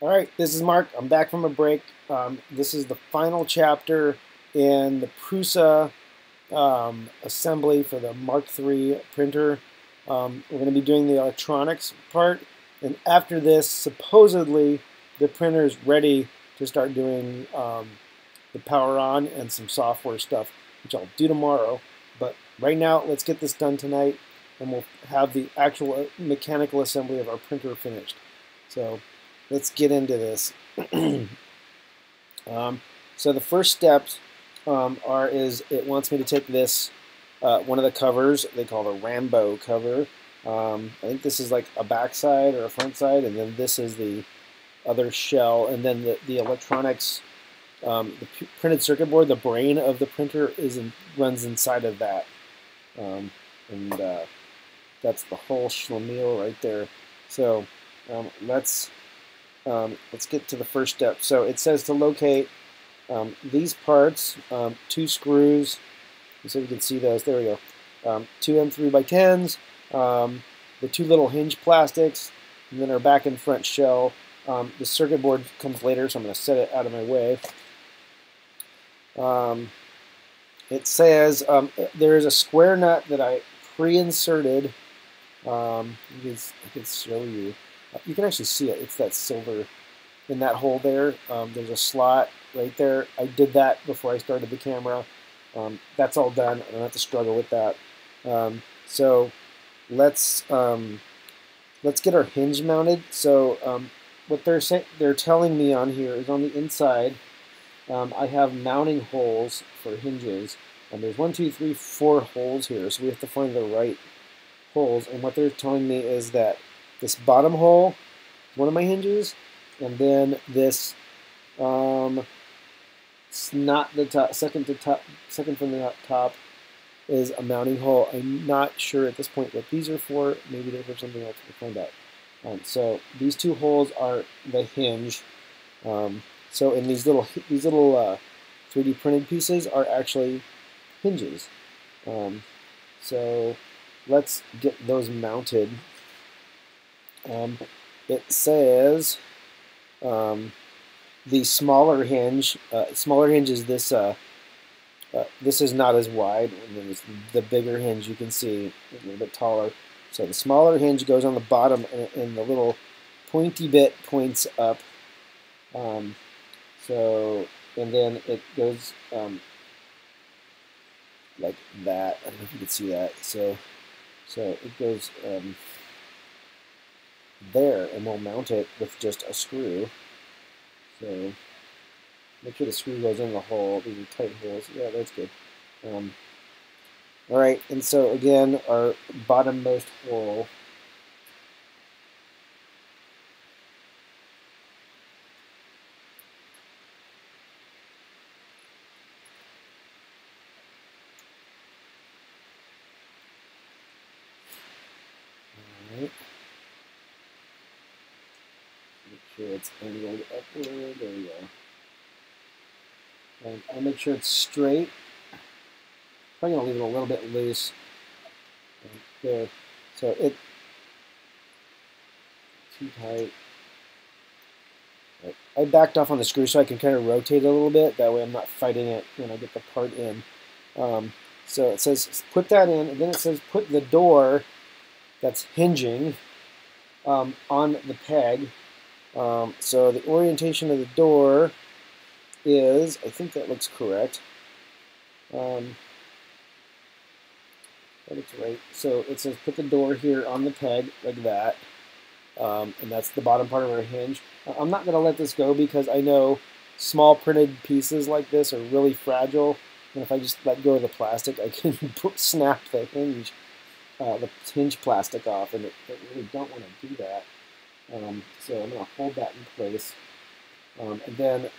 All right, this is Mark. I'm back from a break. This is the final chapter in the Prusa assembly for the Mark III printer. We're going to be doing the electronics part, and after this, supposedly, the printer is ready to start doing the power on and some software stuff, which I'll do tomorrow. But right now, let's get this done tonight, and we'll have the actual mechanical assembly of our printer finished. So let's get into this. So the first steps is it wants me to take this, one of the covers, they call the Rambo cover. I think this is like a back side or a front side, and then this is the other shell, and then the electronics, the printed circuit board, the brain of the printer runs inside of that. And that's the whole schlemiel right there. So let's get to the first step. So it says to locate these parts, 2 screws, so you can see those. There we go. 2 M3x10s, the 2 little hinge plastics, and then our back and front shell. The circuit board comes later, so I'm going to set it out of my way. It says there is a square nut that I pre-inserted. I can show you. You can actually see it. It's that silver in that hole there. There's a slot right there. I did that before I started the camera. That's all done. I don't have to struggle with that. So let's get our hinge mounted. So what they're telling me on here is on the inside, I have mounting holes for hinges, and there's 1, 2, 3, 4 holes here. So we have to find the right holes. And what they're telling me is that this bottom hole is one of my hinges, and then this it's not the top, second from the top is a mounting hole. I'm not sure at this point what these are for. Maybe they're for something else. We'll find out. So these 2 holes are the hinge. So in these little 3D printed pieces are actually hinges. So let's get those mounted. It says the smaller hinge is this. This is not as wide, and then the bigger hinge you can see a little bit taller. So the smaller hinge goes on the bottom, and the little pointy bit points up. And then it goes like that. I don't know if you can see that. So it goes there, and we'll mount it with just a screw. So make sure the screw goes in the hole. These are tight holes. Yeah, that's good. All right, and so again, our bottommost hole. All right. Make sure it's angled upward. There we go. And I'll make sure it's straight. Probably gonna leave it a little bit loose. There. So it too tight. Right. I backed off on the screw so I can kind of rotate it a little bit. That way I'm not fighting it when I get the part in. So it says put that in, and then it says put the door that's hinging on the peg. So the orientation of the door is, I think that looks correct. That looks right. So it says put the door here on the peg like that, and that's the bottom part of our hinge. I'm not going to let this go because I know small printed pieces like this are really fragile, and if I just let go of the plastic, I can snap the hinge plastic off, and I really don't want to do that. So I'm going to hold that in place, and then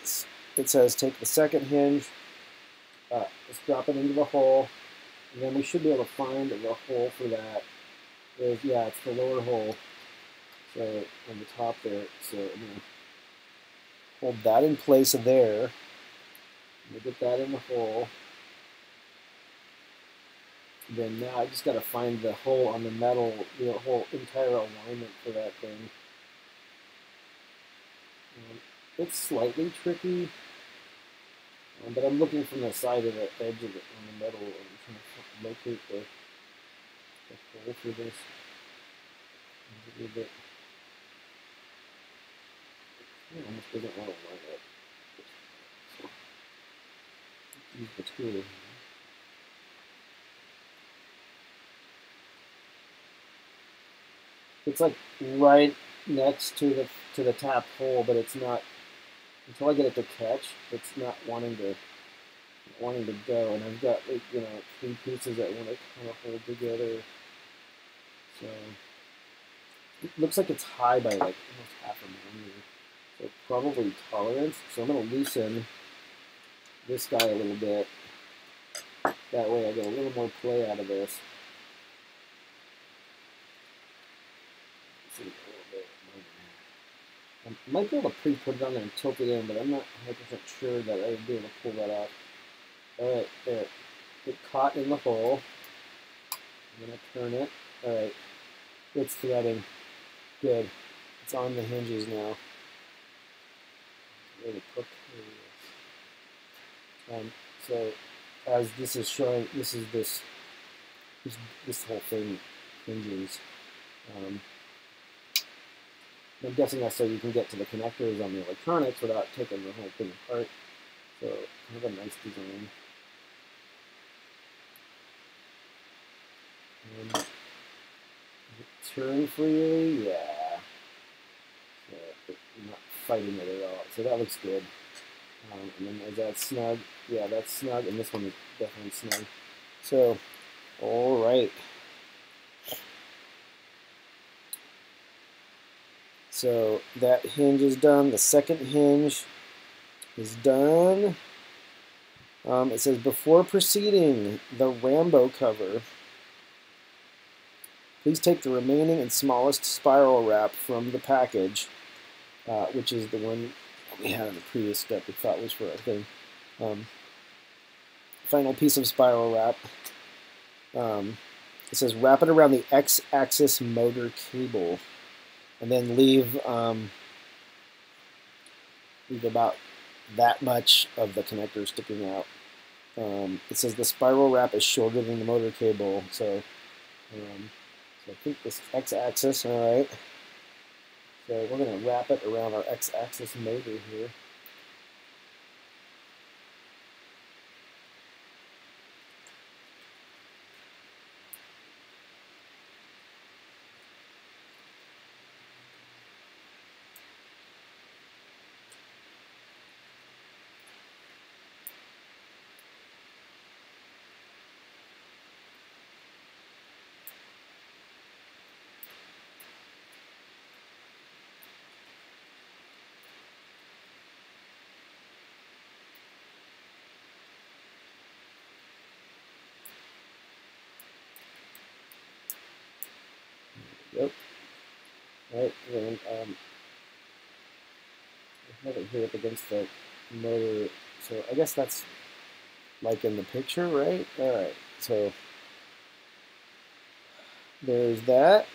it says take the second hinge, let's drop it into the hole, and then we should be able to find the hole for that. Yeah, it's the lower hole, so on the top there. So I'm going to hold that in place there. I'm going to get that in the hole. And then now I just got to find the hole on the metal, the whole entire alignment for that thing. It's slightly tricky, but I'm looking from the side of the edge of it on the metal. I'm trying to locate the hole for this. A little bit. It almost doesn't want to line up. So, use the tool here. It's like right next to the tap hole, but it's not. Until I get it to catch, it's not wanting to go. And I've got like 3 pieces that want to kind of hold together. So it looks like it's high by like almost half a millimeter. So probably tolerance. So I'm going to loosen this guy a little bit. That way I get a little more play out of this. See, a little bit. I might be able to pre-put it on there and tilt it in, but I'm not 100% sure that I would be able to pull that off. Alright, there. Get caught in the hole. I'm going to turn it. Alright. It's threading. Good. It's on the hinges now. Really precarious. So as this is showing, this whole thing hinges. I'm guessing that's so you can get to the connectors on the electronics without taking the whole thing apart. So kind of a nice design. Turn freely, yeah. So I'm not fighting it at all. So that looks good. And then is that snug? Yeah, that's snug, and this one is definitely snug. So, all right. So that hinge is done. The second hinge is done. It says, before proceeding, the Rambo cover, please take the remaining and smallest spiral wrap from the package, which is the one we had in the previous step we thought was for our thing. Final piece of spiral wrap. It says, wrap it around the X-axis motor cable, and then leave about that much of the connector sticking out. It says the spiral wrap is shorter than the motor cable, so I think this X-axis, all right. So we're going to wrap it around our X-axis motor here. Yep. All right, and I have it here up against the motor, so I guess that's like in the picture, right? All right, so there's that.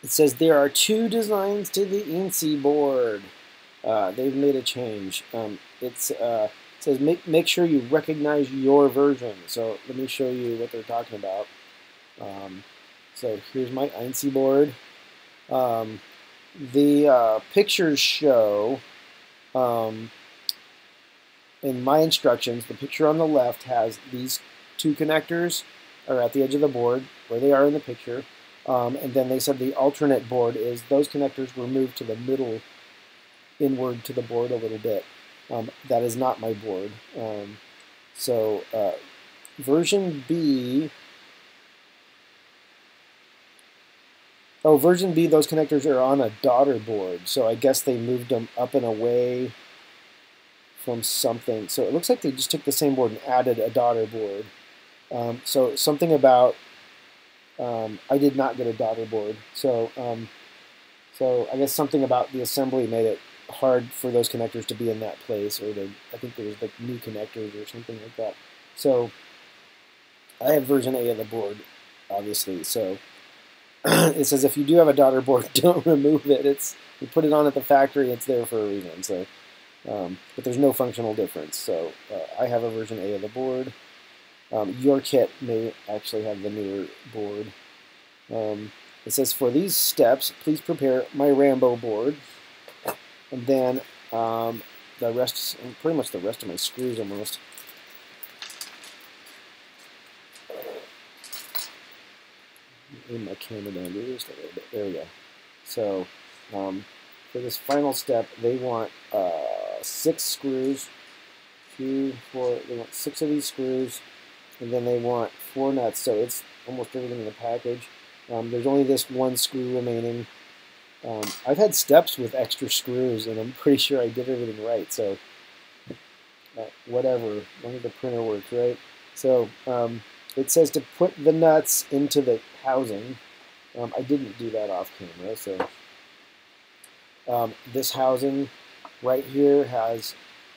It says there are 2 designs to the INSI board. They've made a change. It says make sure you recognize your version. So let me show you what they're talking about. So here's my INSI board. The pictures show, in my instructions, the picture on the left has these 2 connectors are at the edge of the board where they are in the picture. And then they said the alternate board is those connectors were moved to the middle, inward to the board a little bit. That is not my board. So version B, version B, those connectors are on a daughter board. So I guess they moved them up and away from something. So it looks like they just took the same board and added a daughter board. So something about, I did not get a daughter board. So I guess something about the assembly made it hard for those connectors to be in that place, or I think there was like new connectors or something like that. So I have version A of the board, obviously. So it says if you do have a daughter board, don't remove it. You put it on at the factory. It's there for a reason. So, but there's no functional difference. So I have a version A of the board. Your kit may actually have the newer board. It says for these steps, please prepare my Rambo board, and then the rest, pretty much the rest of my screws almost. Move my camera down just a little bit. There we go. So for this final step, they want 6 screws. 2, 4. They want 6 of these screws, and then they want 4 nuts. So it's almost everything in the package. There's only this one screw remaining. I've had steps with extra screws, and I'm pretty sure I did everything right. So whatever, as long as the printer works, right? So it says to put the nuts into the housing. I didn't do that off camera. So this housing right here has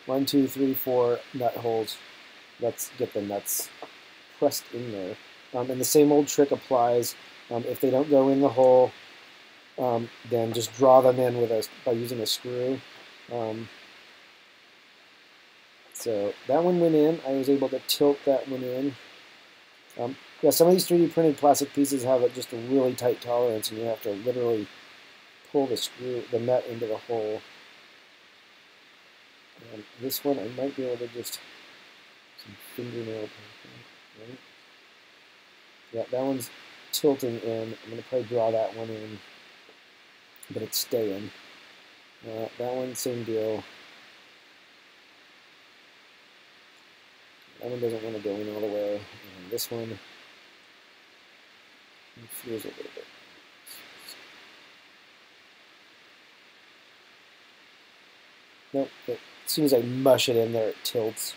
1, 2, 3, 4 nut holes. Let's get the nuts pressed in there. And the same old trick applies. If they don't go in the hole, then just draw them in by using a screw. So that one went in. I was able to tilt that one in. Yeah, some of these 3D printed plastic pieces have just a really tight tolerance, and you have to literally pull the nut into the hole. And this one, I might be able to just some fingernail. Right? Yeah, that one's tilting in. I'm going to probably draw that one in, but it's staying. That one, same deal. That one doesn't want to go in all the way. And this one feels a little bit. Nope, as soon as I mush it in there, it tilts.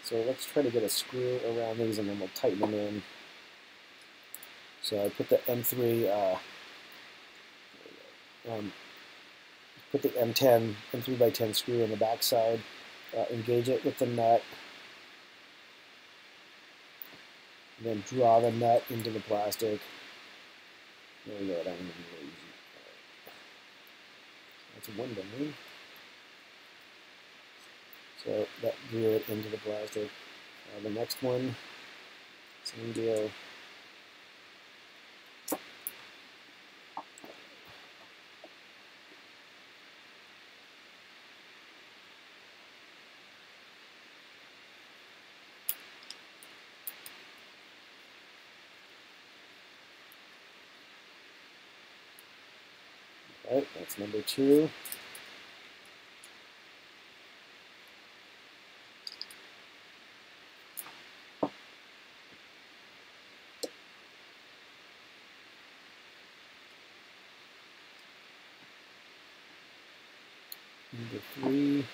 So let's try to get a screw around these, and then we'll tighten them in. So I put the M3, put the M10, M3x10 screw in the back side, engage it with the nut, and then draw the nut into the plastic. There we go, that one is really easy. That's one down. So that drew it into the plastic. The next one, same deal. Right, that's number 2. Number 3.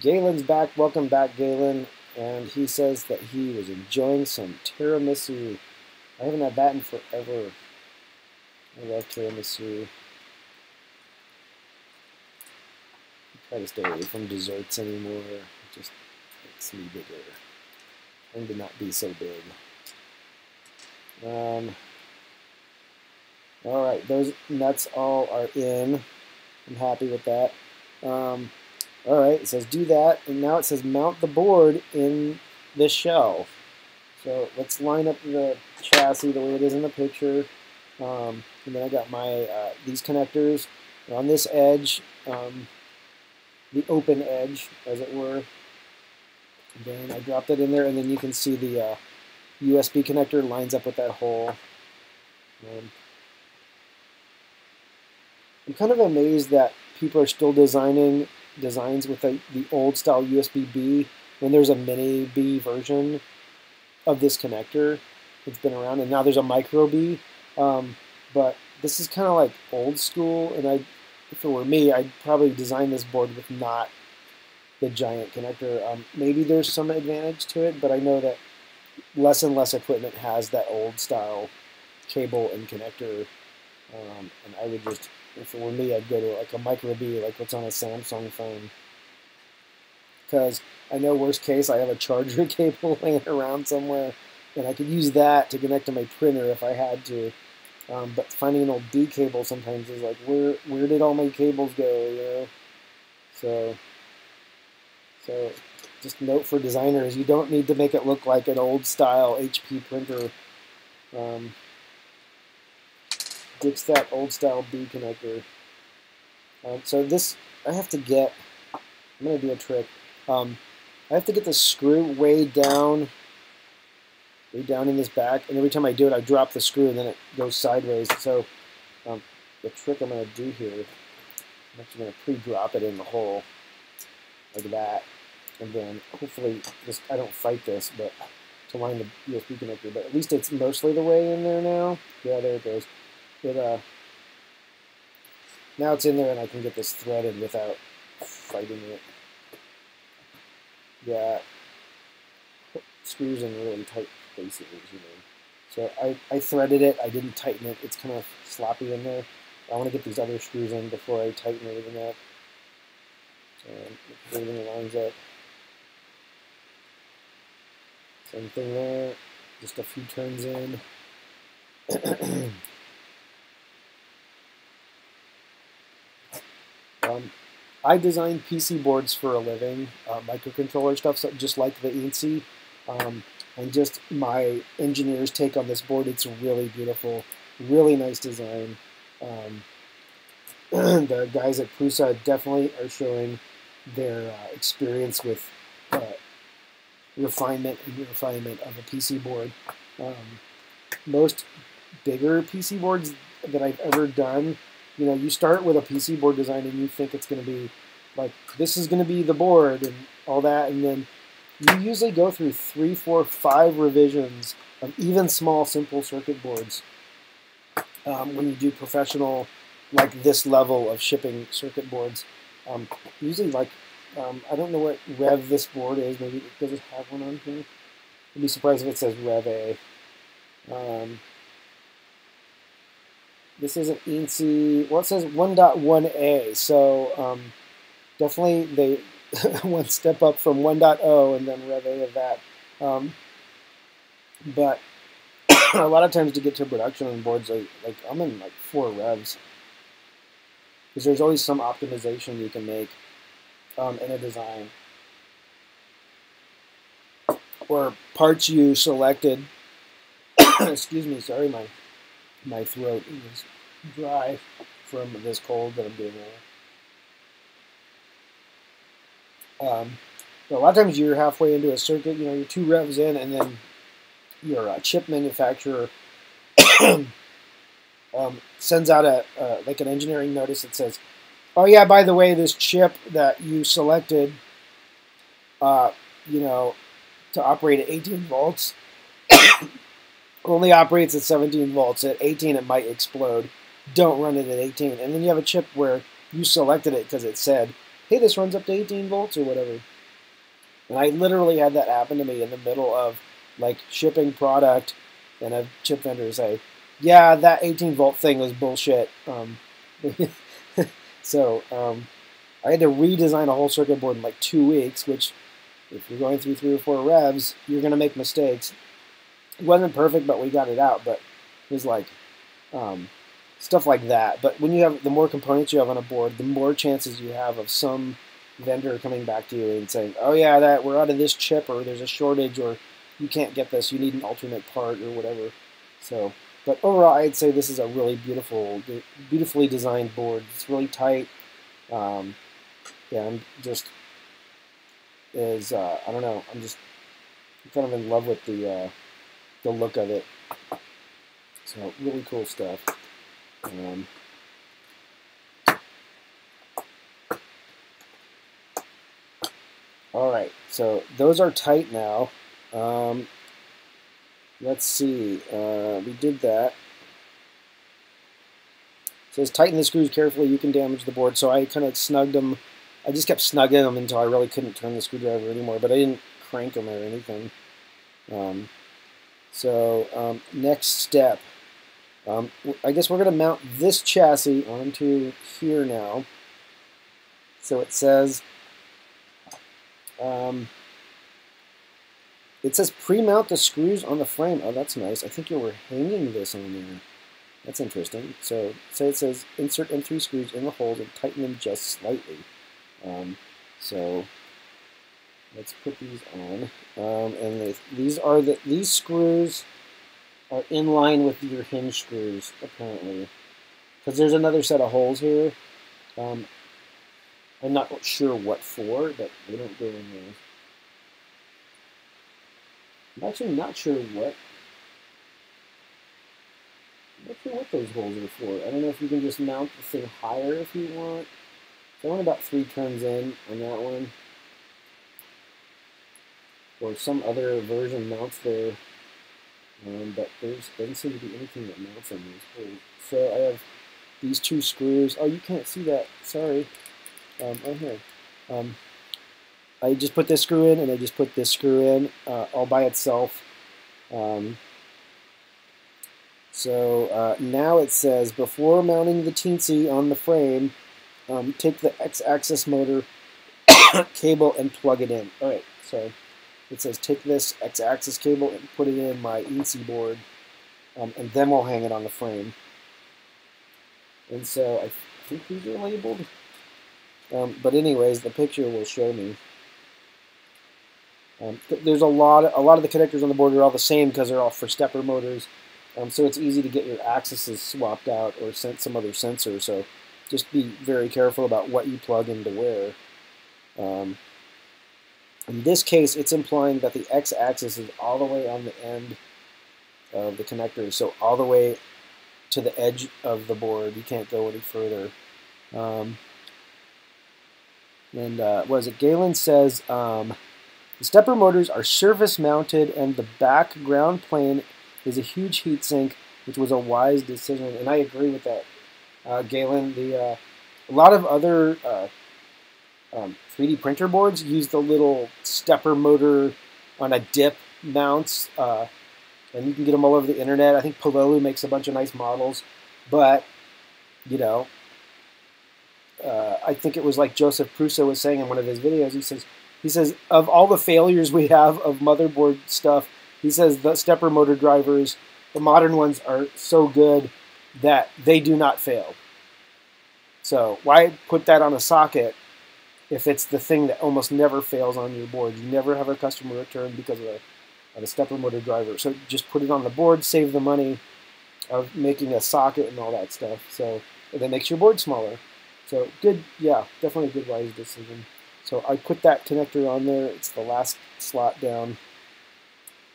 Galen's back. Welcome back, Galen. And he says that he was enjoying some tiramisu. I haven't had that in forever. I love tiramisu. I try to stay away from desserts anymore. It just makes me bigger. Trying to not be so big. Alright, those nuts all are in. I'm happy with that. Alright, it says do that, and now it says mount the board in this shelf. So let's line up the chassis the way it is in the picture. And then I got my these connectors on this edge, the open edge, as it were. And then I dropped it in there, and then you can see the USB connector lines up with that hole. I'm kind of amazed that people are still designing designs with the old style USB-B when there's a mini B version of this connector. It's been around, and now there's a micro B. But this is kind of like old school, and if it were me, I'd probably design this board with not the giant connector. Maybe there's some advantage to it, but I know that less and less equipment has that old style cable and connector. And I would just, if it were me, I'd go to like a micro B, like what's on a Samsung phone. because I know worst case I have a charger cable laying around somewhere, and I could use that to connect to my printer if I had to. But finding an old D cable sometimes is like, where did all my cables go, you know? So just note for designers, you don't need to make it look like an old style HP printer. Ditch that old style B connector. So this, I have to get, I'm going to do a trick. I have to get the screw way down in this back, and every time I do it, I drop the screw, and then it goes sideways. So the trick I'm going to do here, I'm actually going to pre-drop it in the hole, like that, and then hopefully, I don't fight this, but to line the USB connector, but at least it's mostly the way in there now. Yeah, there it goes. Now it's in there, and I can get this threaded without fighting it. Yeah, screws in really tight places, you know. So I threaded it. I didn't tighten it. It's kind of sloppy in there. I want to get these other screws in before I tighten everything up. So everything lines up. Same thing there. Just a few turns in. I design PC boards for a living, microcontroller stuff, so just like the ENC. And just my engineer's take on this board, it's really beautiful, really nice design. The guys at Prusa definitely are showing their experience with refinement of a PC board. Most bigger PC boards that I've ever done, you know, you start with a PC board design and you think it's going to be like, this is going to be the board and all that, and then you usually go through 3, 4, 5 revisions of even small, simple circuit boards when you do professional, like this level of shipping circuit boards. Usually, like, I don't know what rev this board is. Maybe does it have one on here? I'd be surprised if it says rev A. This isn't ENC. Well, it says 1.1a. So definitely they one step up from 1.0 and then rev A of that. But a lot of times to get to production on boards, like I'm in like 4 revs, because there's always some optimization you can make in a design, or parts you selected. Excuse me, sorry, my throat is dry from this cold that I'm doing now. But a lot of times you're halfway into a circuit, you know, you're 2 revs in, and then your chip manufacturer sends out like an engineering notice that says, "Oh yeah, by the way, this chip that you selected, you know, to operate at 18 volts, only operates at 17 volts. At 18, it might explode. Don't run it at 18." And then you have a chip where you selected it because it said, "Hey, this runs up to 18 volts or whatever." And I literally had that happen to me in the middle of like shipping product, and a chip vendor say, "Yeah, that 18 volt thing was bullshit." So I had to redesign a whole circuit board in like 2 weeks, which if you're going through 3 or 4 revs, you're going to make mistakes. It wasn't perfect, but we got it out. But it was like stuff like that. But when you have, the more components you have on a board, the more chances you have of some vendor coming back to you and saying, "Oh yeah, that we're out of this chip, or there's a shortage, or you can't get this, you need an alternate part," or whatever. So, but overall, I'd say this is a really beautifully designed board. It's really tight. Yeah, I'm just I don't know. I'm kind of in love with the look of it. So really cool stuff. All right, so those are tight now. Let's see. We did that. It says tighten the screws carefully. You can damage the board. So I kind of snugged them. I just kept snugging them until I really couldn't turn the screwdriver anymore. But I didn't crank them or anything. Next step. I guess we're going to mount this chassis onto here now. So it says It says pre-mount the screws on the frame. Oh, that's nice. I think you were hanging this on there. That's interesting. So it says insert M3 screws in the holes and tighten them just slightly. So let's put these on. And these screws are in line with your hinge screws apparently, because there's another set of holes here. I'm not sure what for, but they don't go in there. I'm actually not sure what those holes are for. I don't know if you can just mount the thing higher if you want. So I went about 3 turns in on that one. Or some other version mounts there. But there doesn't seem to be anything that mounts on these holes. So I have these 2 screws. Oh, you can't see that. Sorry. Oh, here. I just put this screw in, and I just put this screw in all by itself. So now it says, before mounting the teensy on the frame, take the X-axis motor cable and plug it in. All right, so it says take this X-axis cable and put it in my EC board, and then we'll hang it on the frame. And so I think these are labeled. But anyways, the picture will show me. There's a lot of the connectors on the board are all the same because they're all for stepper motors. So it's easy to get your axes swapped out or sent some other sensor. So just be very careful about what you plug into where. In this case, it's implying that the X-axis is all the way on the end of the connector, so all the way to the edge of the board. You can't go any further. What is it? Galen says the stepper motors are surface mounted, and the back ground plane is a huge heatsink, which was a wise decision, and I agree with that, Galen. A lot of other 3D printer boards use the little stepper motor on a dip mounts, and you can get them all over the internet. I think Pololu makes a bunch of nice models, but you know, I think it was like Joseph Prusa was saying in one of his videos. He says of all the failures we have of motherboard stuff, he says the stepper motor drivers, the modern ones, are so good that they do not fail. So why put that on a socket if it's the thing that almost never fails on your board? You never have a customer return because of a stepper motor driver. So just put it on the board, save the money of making a socket and all that stuff. So that makes your board smaller. So good, yeah, definitely a good wise decision. So I put that connector on there. It's the last slot down,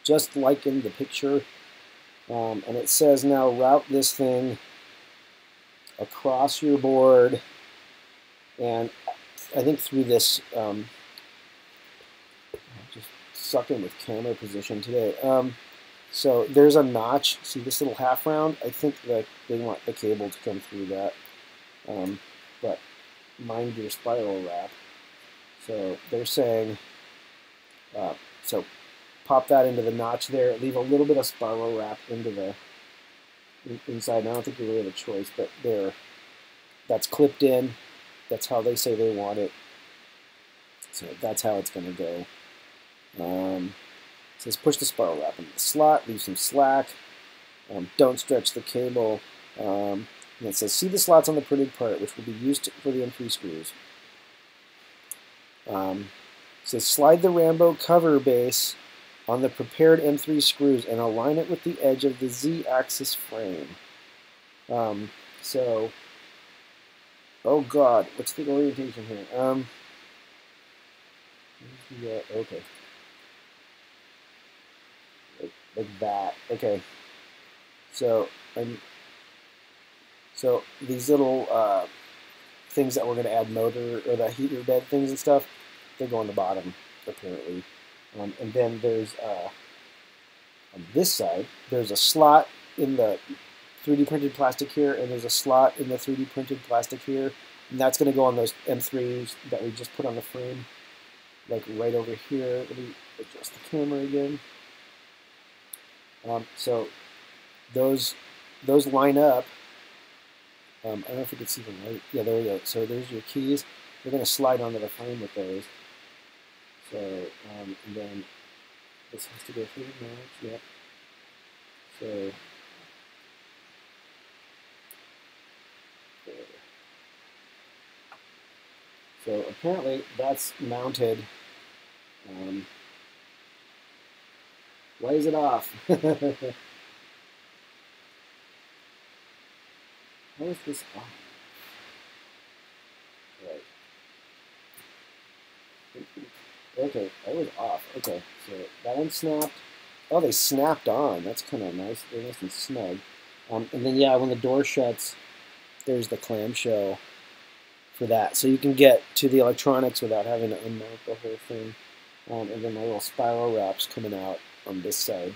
just like in the picture. And it says now route this thing across your board, and I think through this, just sucking with camera position today. So there's a notch. See this little half round? I think that they want the cable to come through that. But mind your spiral wrap. So they're saying, so pop that into the notch there. Leave a little bit of spiral wrap into the inside. I don't think you really have a choice, but there. That's clipped in. That's how they say they want it. So that's how it's going to go. It says push the spiral wrap into the slot. Leave some slack. Don't stretch the cable. And it says see the slots on the printed part, which will be used for the M3 screws. It says slide the Rambo cover base on the prepared M3 screws and align it with the edge of the Z-axis frame. So, oh God, what's the orientation here? Okay. Like that. Okay. So these little things that we're going to add motor or the heater bed things and stuff, they go on the bottom apparently. And then there's on this side there's a slot in the 3D printed plastic here, and there's a slot in the 3D printed plastic here, and that's going to go on those M3s that we just put on the frame, like right over here. Let me adjust the camera again. So those line up. I don't know if you can see the light. Yeah, there we go. So there's your keys. We're going to slide onto the frame with those. So, and then this has to go through the notch. Yep. So, there. So apparently that's mounted. Why is it off? How is this off? Right. Okay, that was off. Okay, so that one snapped. Oh, they snapped on. That's kind of nice. They're nice and snug. And then, yeah, when the door shuts, there's the clamshell for that. So you can get to the electronics without having to unmount the whole thing. And then my little spiral wraps coming out on this side.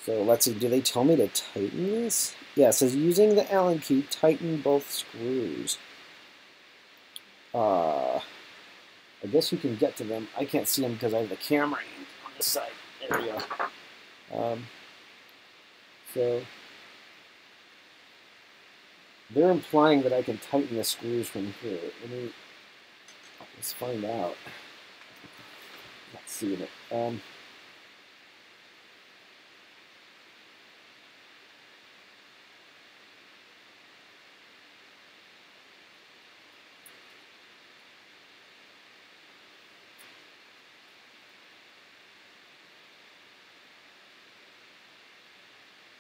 So let's see, do they tell me to tighten this? Yeah, it says using the Allen key, tighten both screws. I guess you can get to them. I can't see them because I have the camera on this side. There we go. So they're implying that I can tighten the screws from here. Let's find out. Let's see it.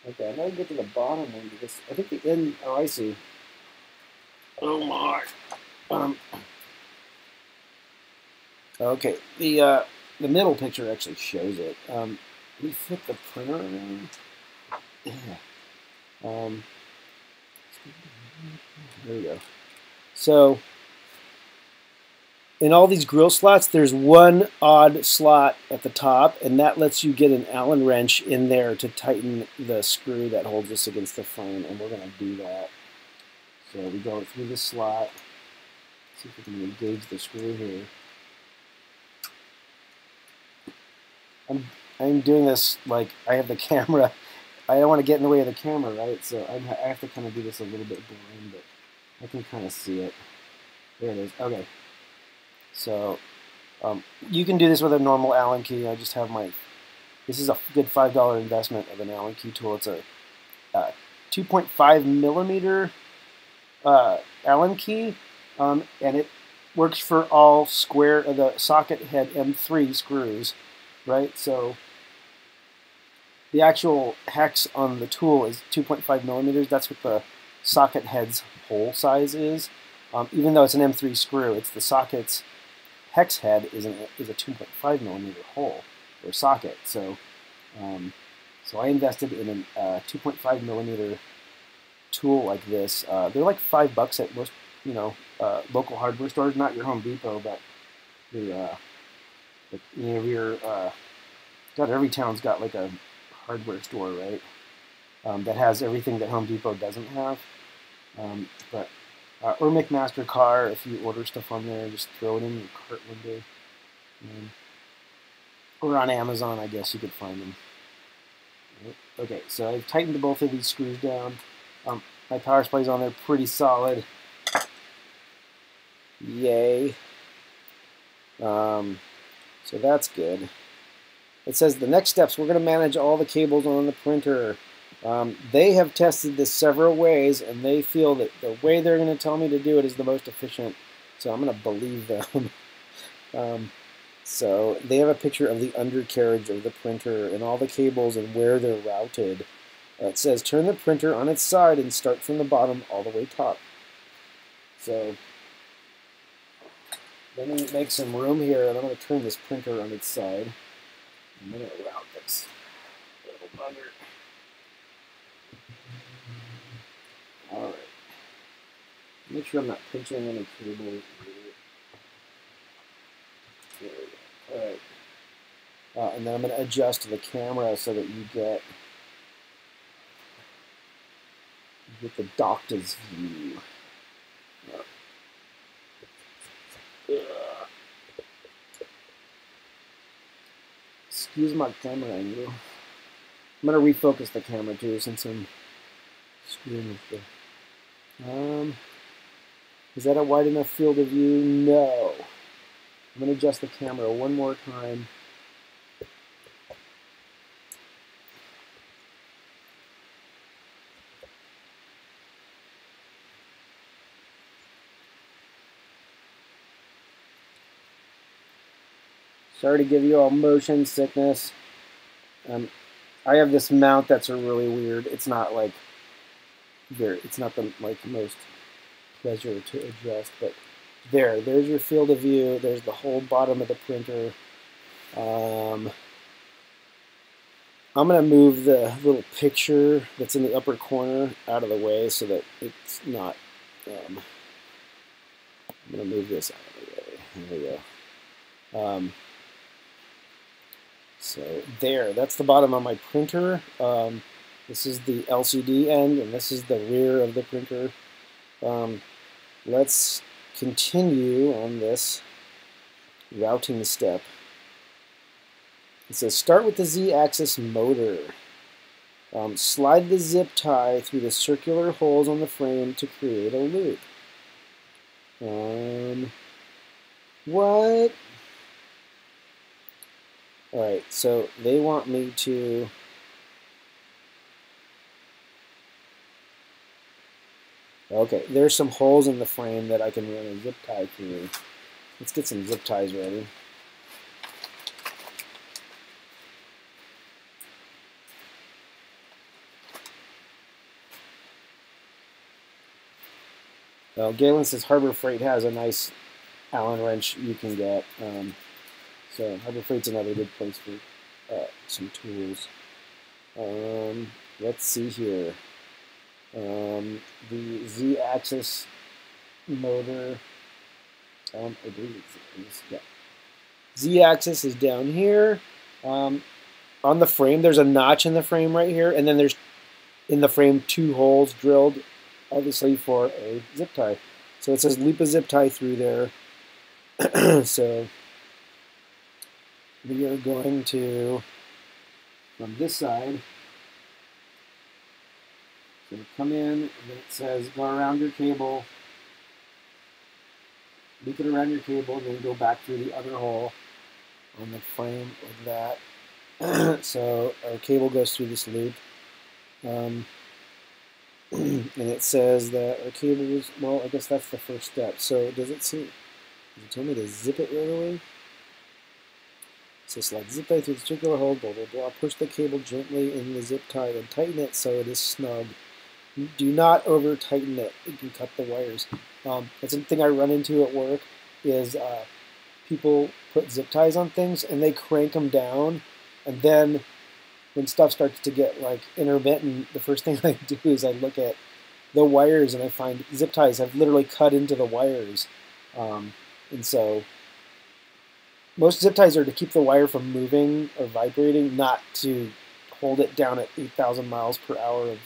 Okay, I'm gonna get to the bottom one because I think the end. Oh, I see. Oh my. Okay, the middle picture actually shows it. Let me flip the printer around. Yeah. There we go. So, in all these grill slots, there's one odd slot at the top, and that lets you get an Allen wrench in there to tighten the screw that holds this against the frame, and we're going to do that. So we go through the slot. See if we can engage the screw here. I'm doing this like I have the camera. I don't want to get in the way of the camera, right? So I have to kind of do this a little bit blind, but I can kind of see it. There it is. Okay. So you can do this with a normal Allen key. I just have this is a good $5 investment of an Allen key tool. It's a 2.5 millimeter Allen key, and it works for all the socket head M3 screws, right? So the actual hex on the tool is 2.5 millimeters. That's what the socket head's hole size is. Even though it's an M3 screw, it's the socket's hex head is a 2.5 millimeter hole or socket. So, so I invested in a 2.5 millimeter tool like this. They're like $5 at most, local hardware stores. Not your Home Depot, but God, every town's got like a hardware store, right? That has everything that Home Depot doesn't have. Or McMaster Car, if you order stuff on there, just throw it in your cart window. Or on Amazon, I guess you could find them. Okay, so I've tightened both of these screws down. My power supply's on there pretty solid. Yay. So that's good. It says the next steps, we're going to manage all the cables on the printer. They have tested this several ways, and they feel that the way they're going to tell me to do it is the most efficient. So I'm going to believe them. So they have a picture of the undercarriage of the printer and all the cables and where they're routed. It says turn the printer on its side and start from the bottom all the way top. So let me make some room here, and I'm going to turn this printer on its side. I'm going to route this little bugger. Alright. Make sure I'm not pinching any cables. There we go. Alright. And then I'm going to adjust the camera so that you get the doctor's view. Excuse my camera angle. I'm going to refocus the camera too since I'm screwing with the... is that a wide enough field of view? No. I'm going to adjust the camera one more time. Sorry to give you all motion sickness. I have this mount that's really weird. It's not like it's not the most pleasure to adjust, but there's your field of view. There's the whole bottom of the printer. I'm going to move the little picture that's in the upper corner out of the way so that it's not, I'm going to move this out of the way. There we go. So that's the bottom of my printer. This is the LCD end, and this is the rear of the printer. Let's continue on this routing step. It says start with the Z-axis motor. Slide the zip tie through the circular holes on the frame to create a loop. What? Alright, so they want me to... Okay, there's some holes in the frame that I can run a zip tie through. Let's get some zip ties ready. Well, Galen says Harbor Freight has a nice Allen wrench you can get. So Harbor Freight's another good place for some tools. Let's see here. The Z-axis motor, I believe it's, yeah. Z-axis is down here. On the frame, there's a notch in the frame right here, and then there's in the frame 2 holes drilled, obviously for a zip tie. So it says loop a zip tie through there. So we are going to, from this side, so come in, and then it says go around your cable, loop it around your cable, and then go back through the other hole on the frame like that. So our cable goes through this loop. And it says that our cable is, well, I guess that's the first step. So does it tell me to zip it right away? It says like zip tie through the circular hole, blah, blah, blah. Push the cable gently in the zip tie and tighten it so it is snug. Do not over tighten it. You can cut the wires. That's something I run into at work is people put zip ties on things and they crank them down, and then when stuff starts to get like intermittent, the first thing I do is I look at the wires and I find zip ties have literally cut into the wires. And so most zip ties are to keep the wire from moving or vibrating, not to hold it down at 8,000 miles per hour of,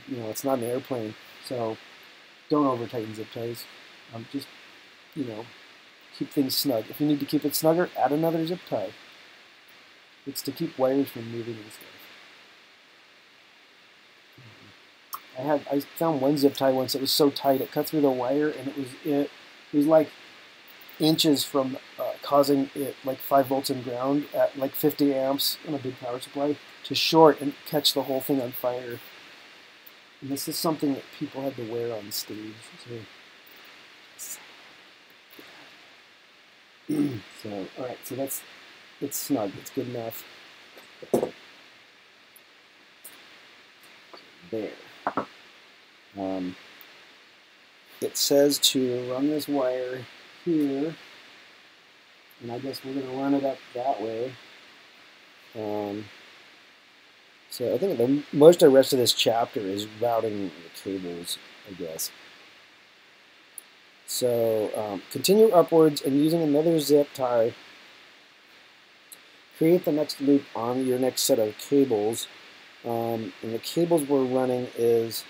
it's not an airplane. So don't over tighten zip ties. Just, keep things snug. If you need to keep it snugger, add another zip tie. It's to keep wires from moving and stuff. I found one zip tie once. It was so tight it cut through the wire, and it was like inches from causing it like 5 volts in ground at like 50 amps on a big power supply to short and catch the whole thing on fire. And this is something that people had to wear on stage. So all right, so it's snug. It's good enough. There. It says to run this wire here, and I guess we're going to run it up that way. So I think most of the rest of this chapter is routing the cables, I guess. So continue upwards and using another zip tie, create the next loop on your next set of cables. And the cables we're running is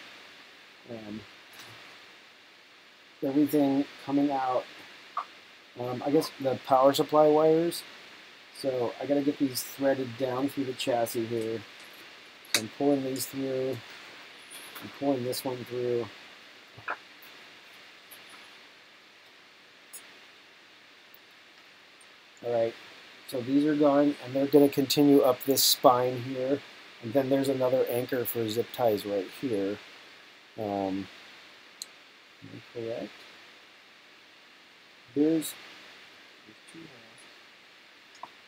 everything coming out, I guess the power supply wires. So I got to get these threaded down through the chassis here. So I'm pulling these through. I'm pulling this one through. All right, so these are going, and they're going to continue up this spine here, and then there's another anchor for zip ties right here. Am I correct? There's 2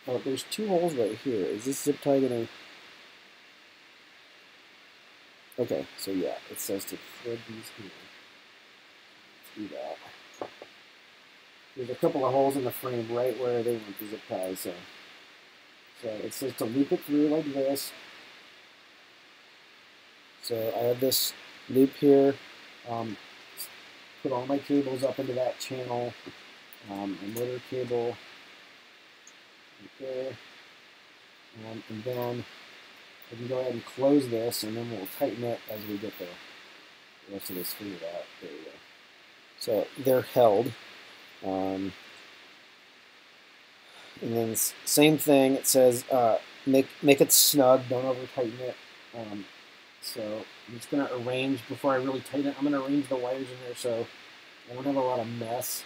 holes. Oh, there's 2 holes right here. Is this zip tie going to... Okay, so yeah, it says to thread these here. Let's do that. There's a couple of holes in the frame right where they want the zip ties, so it says to loop it through like this. So I have this loop here. Put all my cables up into that channel. My motor cable right there. And then I can go ahead and close this, and then we'll tighten it as we get the rest of this figured out. There we go. So they're held. And then same thing, it says make it snug, don't over tighten it. So I'm just going to arrange, before I really tighten it, I'm going to arrange the wires in there so I don't have a lot of mess.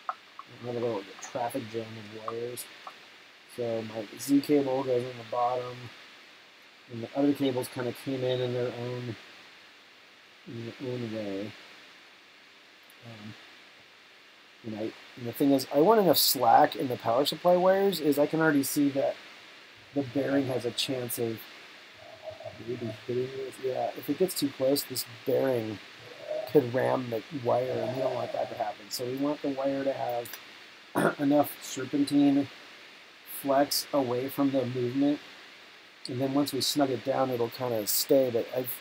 I don't have a little traffic jam of wires. So my Z cable goes on the bottom, and the other cables kind of came in their own way. And the thing is, I want enough slack in the power supply wires, is I can already see that the bearing has a chance of maybe hitting this. Yeah, if it gets too close, this bearing could ram the wire, and we don't want that to happen. So we want the wire to have enough serpentine flex away from the movement, and then once we snug it down, it'll kind of stay. But I've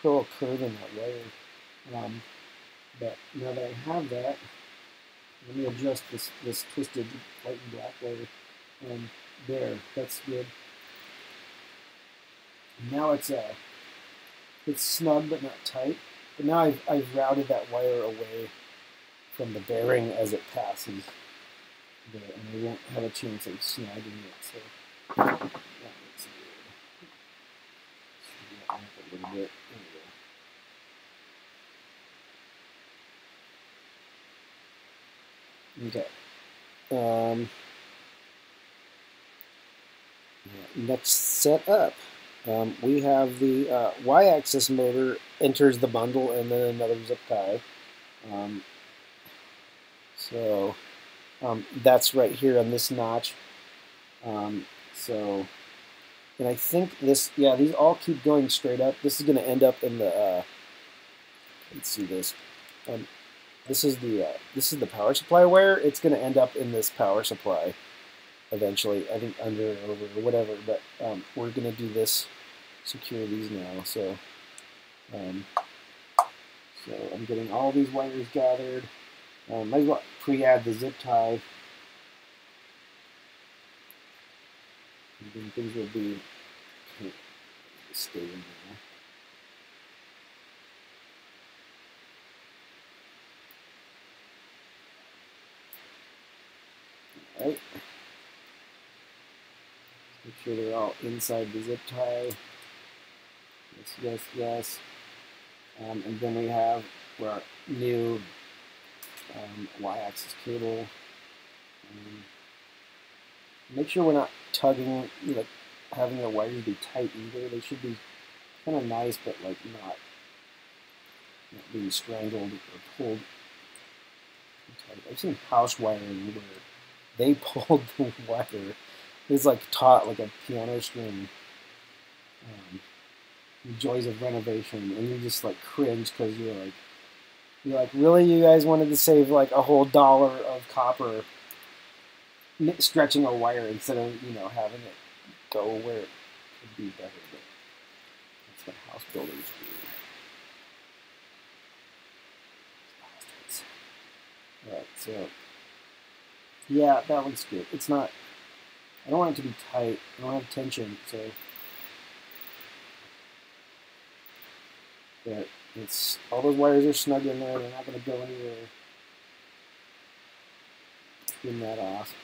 put a little curve in that wire. But now that I have that, let me adjust this twisted white and black wire. There, that's good. Now it's snug but not tight. But now I've routed that wire away from the bearing as it passes there, and I won't have a chance of snagging it. So that looks good. Speed that up a little bit. There we go. Okay. Next setup, we have the Y-axis motor enters the bundle, and then another zip tie. That's right here on this notch. And I think this, yeah, these all keep going straight up. This is going to end up in the, let's see this. This is the power supply wire. It's going to end up in this power supply eventually. I think under or over or whatever. But we're going to do this, secure these now. So I'm getting all these wires gathered. Might as well pre-add the zip tie. And then things will be stay in there. Right. Make sure they're all inside the zip tie. Yes, yes, yes. And then we have our new Y-axis cable. Make sure we're not tugging, having the wires be tight either. They should be kind of nice, but like not being strangled or pulled tight. I've seen house wiring where they pulled the wire. It's like taut like a piano string. Joys of renovation, and you just like cringe because you're like, really, you guys wanted to save like a whole $1 of copper stretching a wire instead of having it go where it could be better. But that's what house builders do. Alright, so yeah, that looks good. It's not, I don't want it to be tight. I don't have tension, so but it's all those wires are snug in there. They're not going to go anywhere. Spin that off.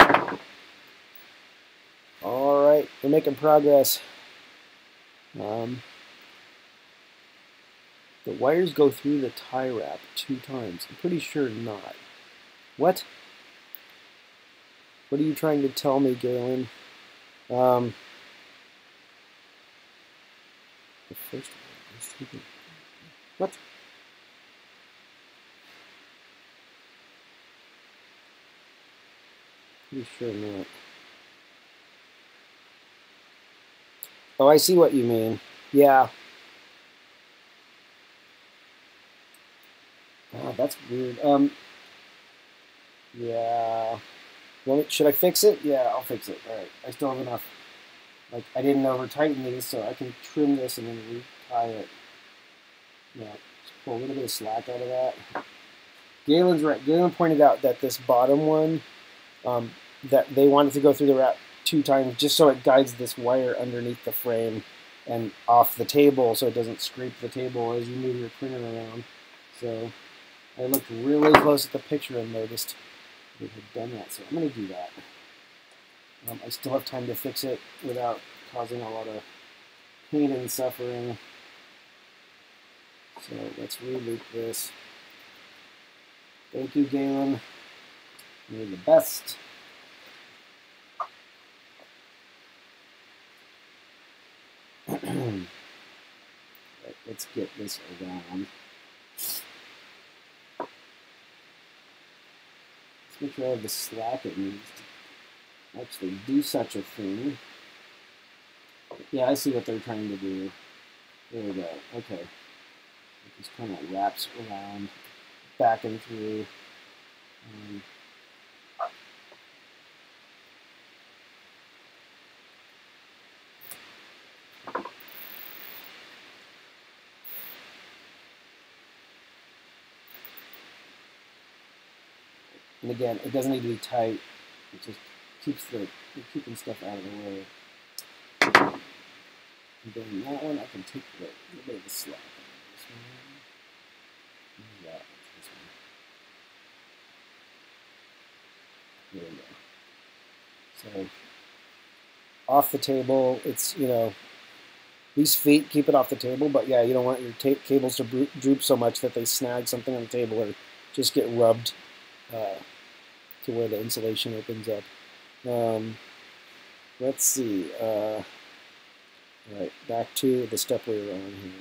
All right, we're making progress. The wires go through the tie wrap 2 times. I'm pretty sure not. What? What are you trying to tell me, Galen? The first one. What? Pretty sure not. Oh, I see what you mean. Yeah. Oh, that's weird. Yeah. Should I fix it? Yeah, I'll fix it. All right. I still have enough. Like, I didn't over tighten these, so I can trim this and then retie it. Yeah, just pull a little bit of slack out of that. Galen's right. Galen pointed out that this bottom one, that they wanted to go through the wrap 2 times just so it guides this wire underneath the frame and off the table so it doesn't scrape the table as you move your printer around. So I looked really close at the picture and noticed they had done that, so I'm going to do that. I still have time to fix it without causing a lot of pain and suffering. So let's reloop this. Thank you, Galen. You're the best. Right, let's get this around. Let's make sure I have the slack it needs to actually do such a thing. Yeah, I see what they're trying to do. There we go. Okay. It just kind of wraps around, back and through. And again, it doesn't need to be tight. It just keeps keeping stuff out of the way. And then that one, I can take a little bit of the slack out of this one. Yeah, this one. There we go. So off the table, it's, you know, these feet keep it off the table, but yeah, you don't want your cables to droop so much that they snag something on the table or just get rubbed to where the insulation opens up. Let's see. All right, back to the step we were on here.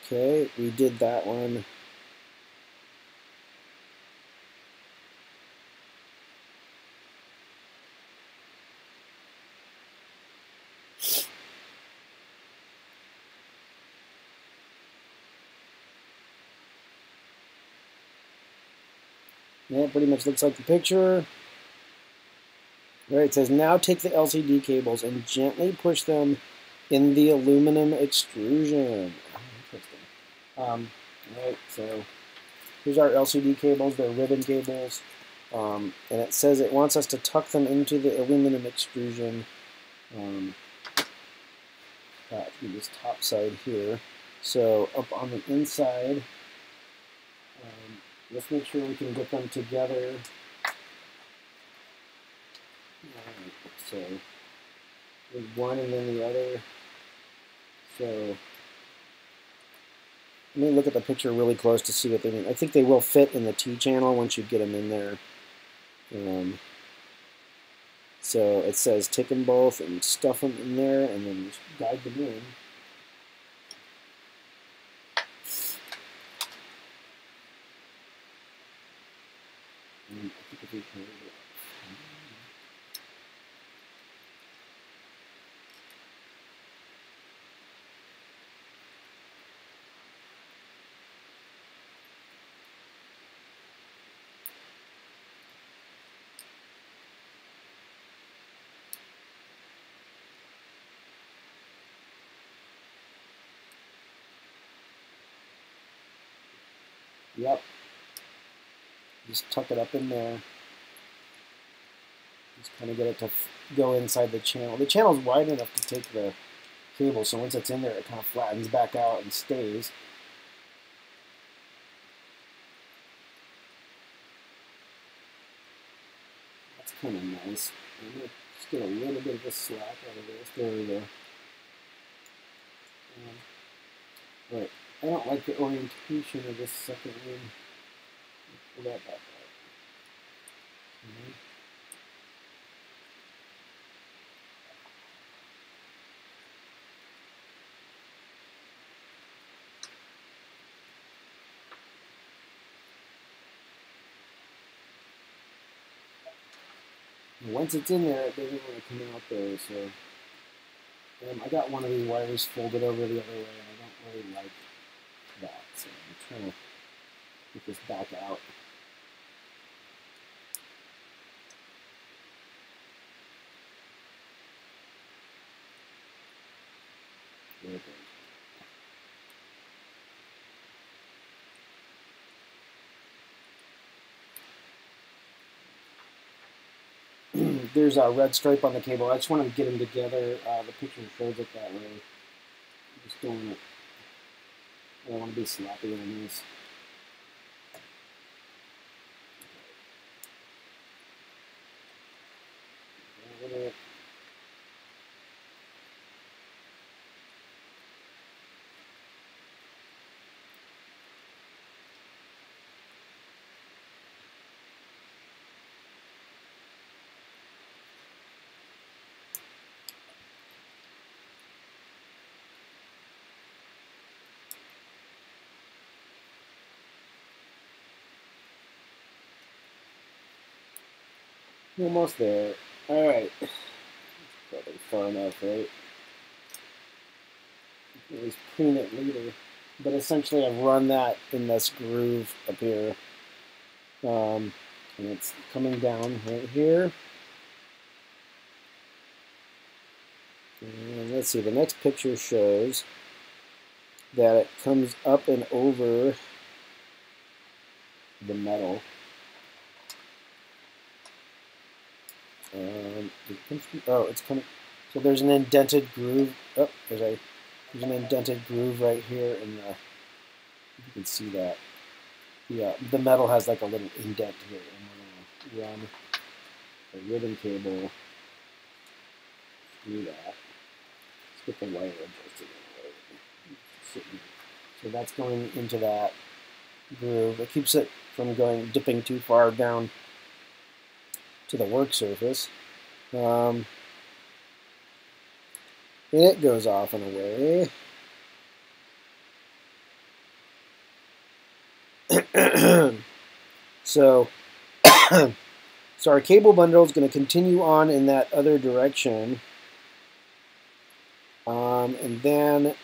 Okay, we did that one. Yeah, pretty much looks like the picture. All right, it says now take the LCD cables and gently push them in the aluminum extrusion. Oh, interesting. Right, so here's our LCD cables. They're ribbon cables. And it says it wants us to tuck them into the aluminum extrusion through this top side here. So up on the inside, let's make sure we can get them together. So with one and then the other. So let me look at the picture really close to see what they mean. I think they will fit in the T-channel once you get them in there. So it says take them both and stuff them in there and then just guide them in. And I think if we can Yep. Just tuck it up in there. Just kind of get it to go inside the channel. The channel's wide enough to take the cable, so once it's in there, it kind of flattens back out and stays. That's kind of nice. I'm going to just get a little bit of the slack out of this. There we go. Right. I don't like the orientation of this second one. Pull that back out. Once it's in there, it doesn't want to come out there. So I got one of these wires folded over the other way, and I don't really like that. So I'm trying to get this back out. There it goes. There's a red stripe on the cable. I just want to get them together. The picture shows it that way. I just don't want to. I don't want to be sloppy on this. Almost there. All right. Probably far enough, right? At least clean it later. But essentially, I've run that in this groove up here. And it's coming down right here. And let's see, the next picture shows that it comes up and over the metal. Oh, it's coming. So there's an indented groove. Oh, there's an indented groove right here in the. You can see that. Yeah, the metal has like a little indent here, and we're gonna run a ribbon cable through that. Let's get the wire adjusted. So that's going into that groove. It keeps it from dipping too far down to the work surface. And it goes off and away. So our cable bundle is going to continue on in that other direction. And then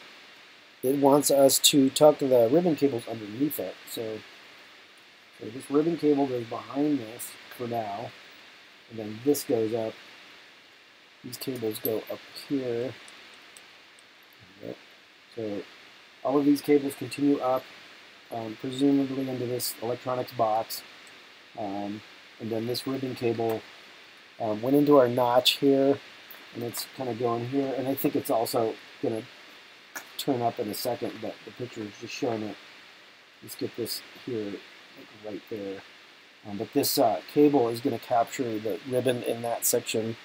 it wants us to tuck the ribbon cables underneath it. So this ribbon cable goes behind this for now. And then this goes up. These cables go up here. So all of these cables continue up, presumably into this electronics box. And then this ribbon cable went into our notch here, and it's kind of going here. And I think it's also going to turn up in a second, but the picture is just showing it. Let's get this here, like right there. But this cable is going to capture the ribbon in that section.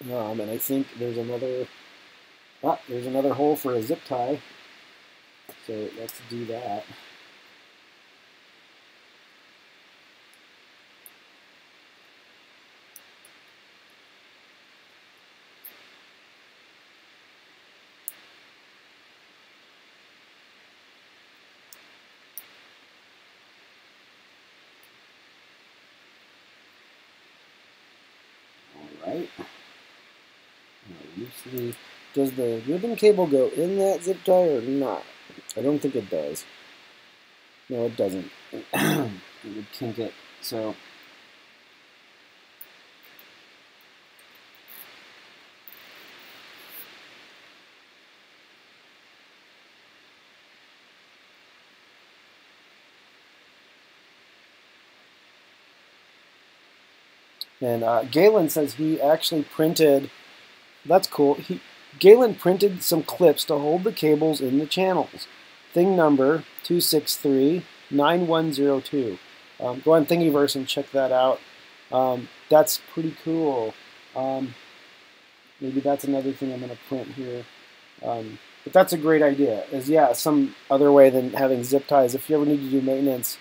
And I think there's another hole for a zip tie. So let's do that. Right. Does the ribbon cable go in that zip tie or not? I don't think it does. No, it doesn't. It would kink it. So and Galen says he actually printed. That's cool. Galen printed some clips to hold the cables in the channels. Thing number 2639102. Go on Thingiverse and check that out. That's pretty cool. Maybe that's another thing I'm going to print here. But that's a great idea. Is yeah, some other way than having zip ties. If you ever need to do maintenance,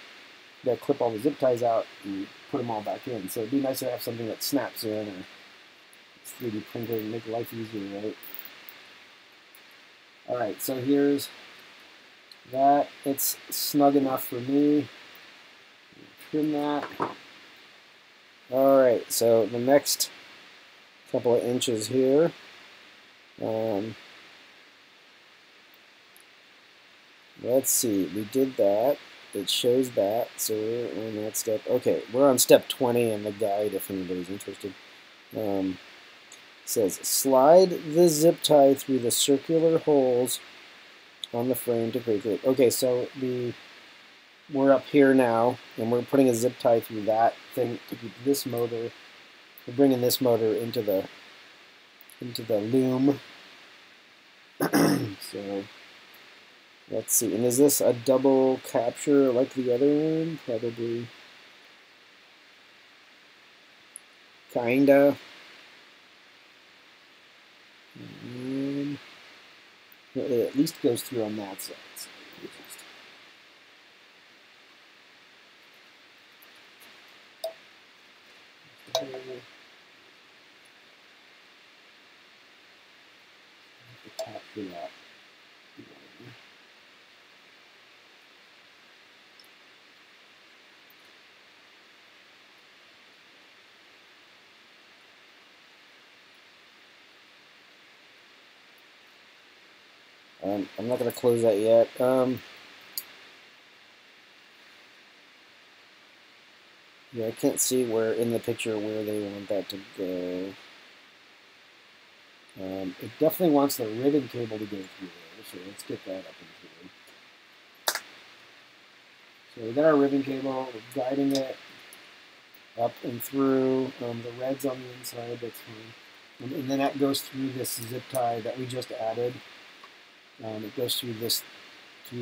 you gotta clip all the zip ties out and put them all back in. So it'd be nice to have something that snaps in, or 3D printer and make life easier, right? All right, so here's that. It's snug enough for me. Trim that. All right, so the next couple of inches here. Let's see, we did that. It shows that, so we're on that step. Okay, we're on step 20 in the guide if anybody's interested. It says, slide the zip tie through the circular holes on the frame to create it. Okay, so we're up here now, and we're putting a zip tie through that thing to keep this motor. We're bringing this motor into the loom. So let's see. And is this a double capture like the other one? Probably. Kinda. It at least goes through on that side. So capture that. I'm not going to close that yet. Yeah, I can't see where in the picture where they want that to go. It definitely wants the ribbon cable to go through there, so let's get that up and through. So we got our ribbon cable, we're guiding it up and through. The red's on the inside, that's fine. And then that goes through this zip tie that we just added. It goes through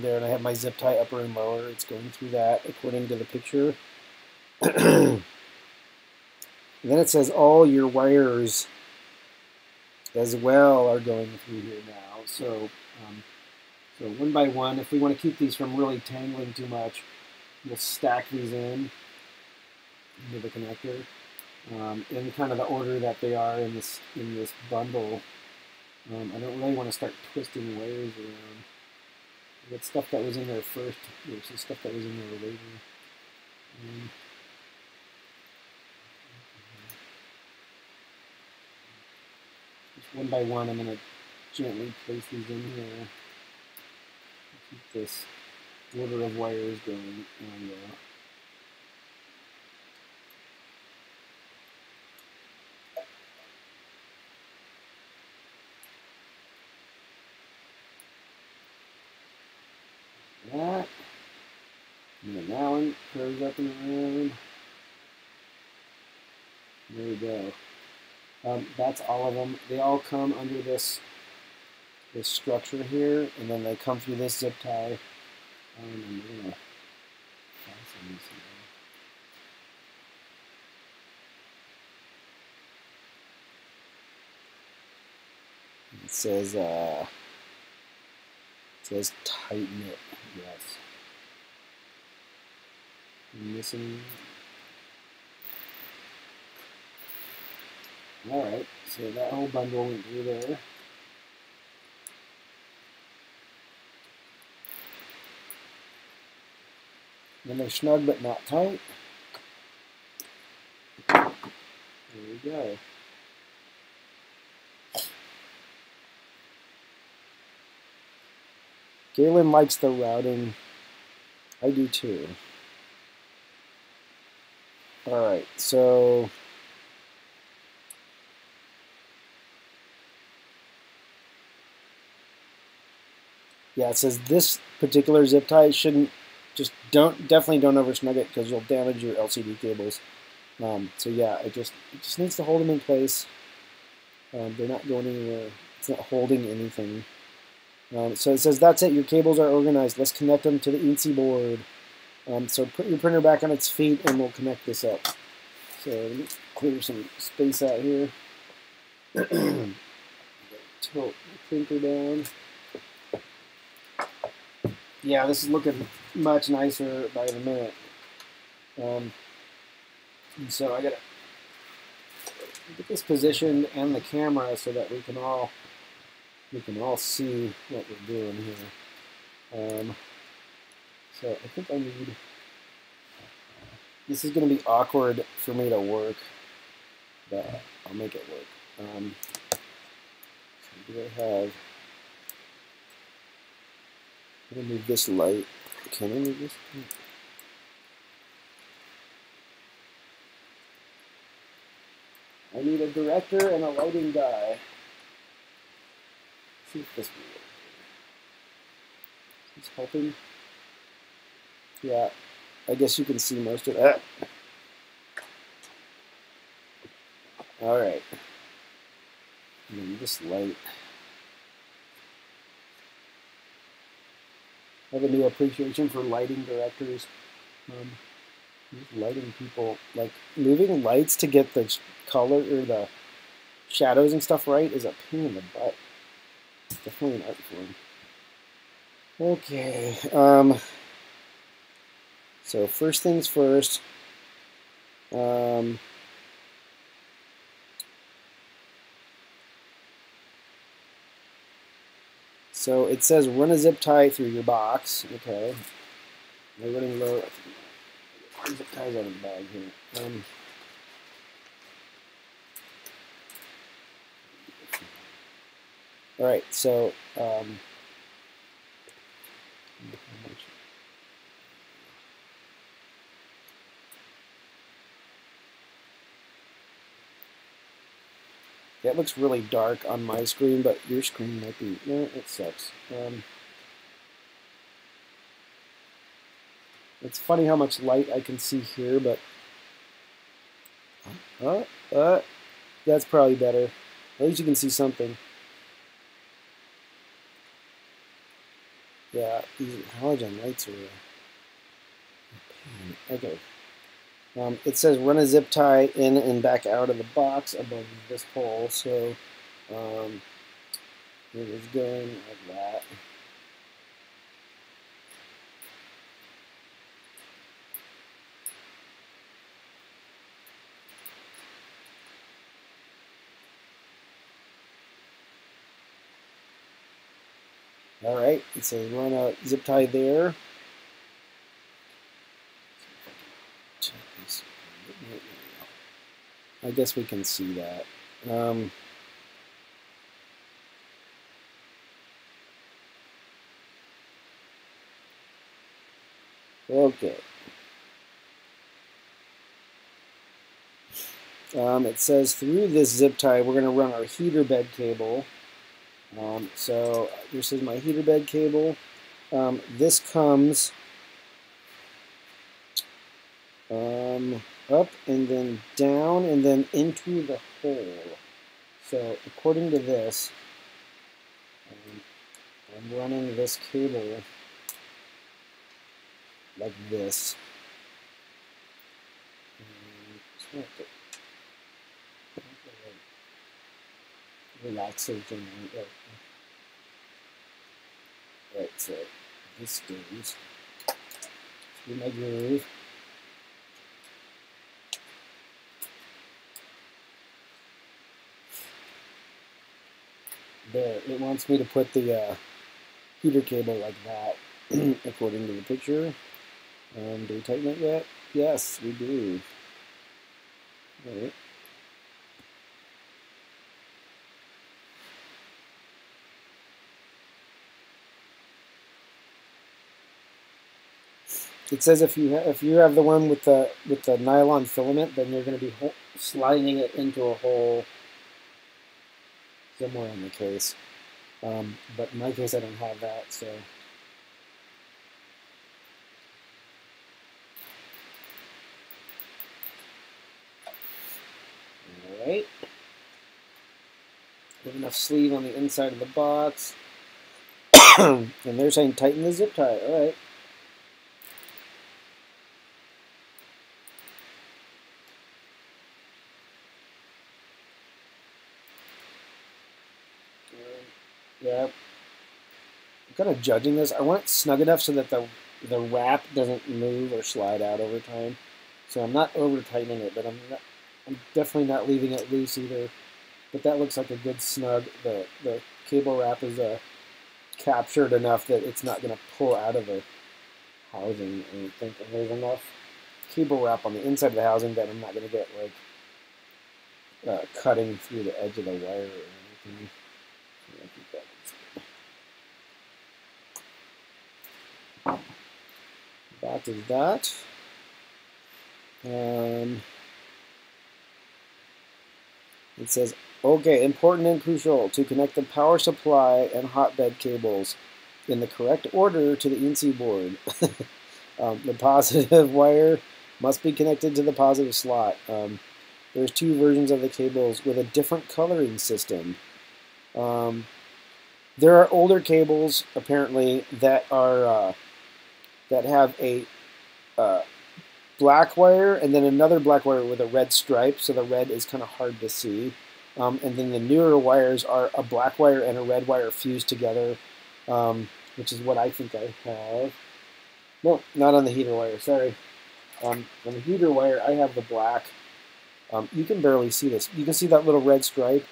there, and I have my zip tie upper and lower. It's going through that according to the picture. And then it says all your wires as well are going through here now. So, so one by one, if we want to keep these from really tangling too much, we'll stack these into the connector in kind of the order that they are in this bundle. I don't really want to start twisting wires around. That stuff that was in there first versus stuff that was in there later. Just one by one, I'm going to gently place these in here. Keep this order of wires going on there. That. And then that one curves up and around. There we go. That's all of them. They all come under this structure here, and then they come through this zip tie. And we're gonna fasten this in. It says tighten it. Yes. I'm missing. All right, so that whole bundle went through there. Then they're snug but not tight. There we go. Galen likes the routing. I do too. All right, so yeah, it says this particular zip tie shouldn't definitely don't over snug it because you'll damage your LCD cables. So yeah, it just needs to hold them in place. They're not going anywhere. It's not holding anything. So it says that's it. Your cables are organized. Let's connect them to the ENC board. So put your printer back on its feet, and we'll connect this up. So let me clear some space out here. Tilt the printer down. Yeah, this is looking much nicer by the minute. And so I gotta get this positioned and the camera so that we can all see what we're doing here. So I think I need. This is going to be awkward for me to work, but I'll make it work. So do I have? I'm going to move this light. Can I move this? I need a director and a lighting guy. Let's see if this will work. It's helping. Yeah, I guess you can see most of that. All right. And then this light. I have a new appreciation for lighting directors. Lighting people, like moving lights to get the color or the shadows and stuff right is a pain in the butt. It's definitely an art form. Okay. So first things first. So it says run a zip tie through your box. Okay. We're running low. Zip ties out of the bag here. All right. So that looks really dark on my screen, but your screen might be. No, it sucks. It's funny how much light I can see here, but that's probably better. At least you can see something. Yeah, these halogen lights are a pain. Okay. It says run a zip tie in and back out of the box above this hole, so it is going like that. All right, it says run a zip tie there. I guess we can see that. Okay. It says through this zip tie, we're going to run our heater bed cable. So this is my heater bed cable. This comes up and then down and then into the hole. So according to this, I'm running this cable like this. Relaxation. Right, so this goes through my groove. There, it wants me to put the heater cable like that, according to the picture. Do we tighten it yet? Yes, we do. All right. It says if you have the one with the nylon filament, then you're going to be sliding it into a hole somewhere in the case. But in my case, I don't have that, so. All right. Have enough sleeve on the inside of the box. And they're saying tighten the zip tie. All right. Yeah. kind of judging this. I want it snug enough so that the wrap doesn't move or slide out over time. So I'm not over tightening it, but I'm definitely not leaving it loose either. But that looks like a good snug. The cable wrap is captured enough that it's not going to pull out of the housing. I think there's enough cable wrap on the inside of the housing that I'm not going to get like cutting through the edge of the wire or anything. That is that. It says, okay, important and crucial to connect the power supply and hotbed cables in the correct order to the INC board. The positive wire must be connected to the positive slot. There's 2 versions of the cables with a different coloring system. There are older cables apparently that are that have a black wire and then another black wire with a red stripe, so the red is kind of hard to see. And then the newer wires are a black wire and a red wire fused together, which is what I think I have. No, not on the heater wire, sorry. On the heater wire, I have the black. You can barely see this. You can see that little red stripe.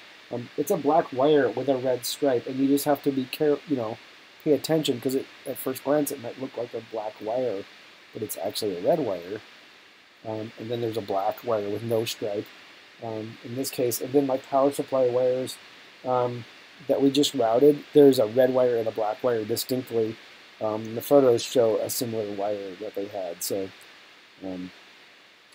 It's a black wire with a red stripe, and you just have to be careful, pay attention, because at first glance it might look like a black wire, but it's actually a red wire. And then there's a black wire with no stripe. In this case, and then my power supply wires that we just routed, there's a red wire and a black wire distinctly. The photos show a similar wire that they had. So,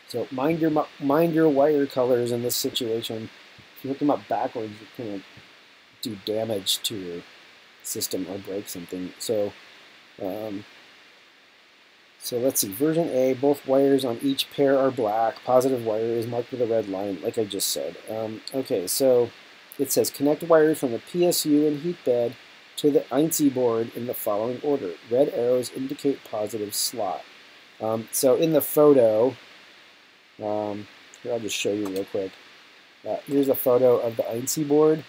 so mind your wire colors in this situation. If you hook them up backwards, you can do damage to your system or break something. So, so let's see. Version A, both wires on each pair are black. Positive wire is marked with a red line, like I just said. Okay, so it says connect wires from the PSU and heat bed to the INC board in the following order. Red arrows indicate positive slot. So in the photo, here I'll just show you real quick. Here's a photo of the INC board.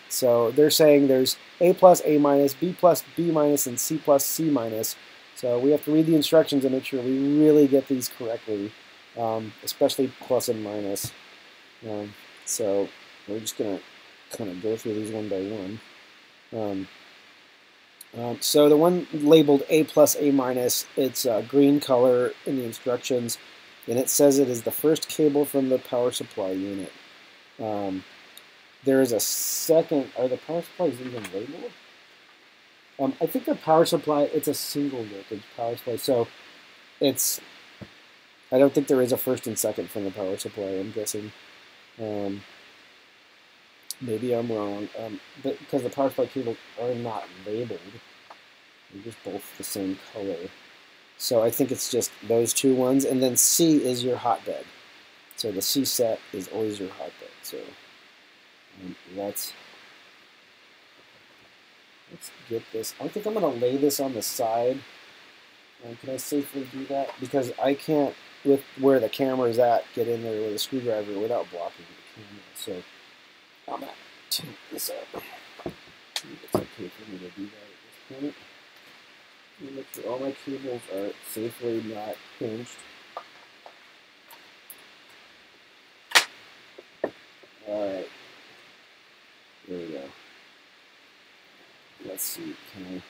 So they're saying there's A plus, A minus, B plus, B minus, and C plus, C minus. So we have to read the instructions and make sure we really get these correctly, especially plus and minus. So we're just going to kind of go through these one by one. So the one labeled A plus, A minus, it's a green color in the instructions, and it says it is the first cable from the power supply unit. There is a second, are the power supplies even labeled? I think the power supply, it's a single voltage power supply, so it's, I don't think there is a first and second from the power supply, I'm guessing. Maybe I'm wrong, but because the power supply cables are not labeled, they're just both the same color. So I think it's just those 2 ones, and then C is your hotbed. So the C set is always your hotbed. So let's get this. I think I'm going to lay this on the side. Can I safely do that? Because I can't, with where the camera is at, get in there with a screwdriver without blocking the camera. So I'm going to take this up. It's okay for me to do that at this point. Make sure all my cables are safely not pinched. Alright. There we go. Let's see, can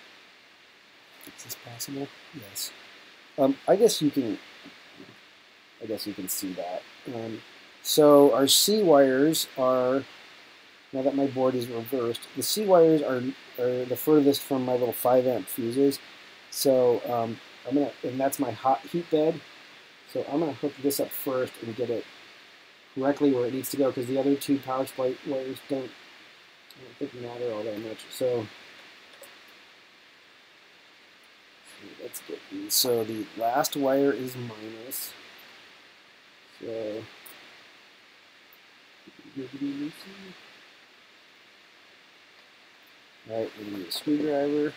is this possible? Yes. I guess you can see that. So our C wires are, now that my board is reversed, the C wires are the furthest from my little 5 amp fuses. So and that's my hot heat bed. So I'm gonna hook this up first and get it correctly where it needs to go, because the other 2 power supply wires I don't think matter all that much. So let's get these. So the last wire is minus. So alright, we need a screwdriver.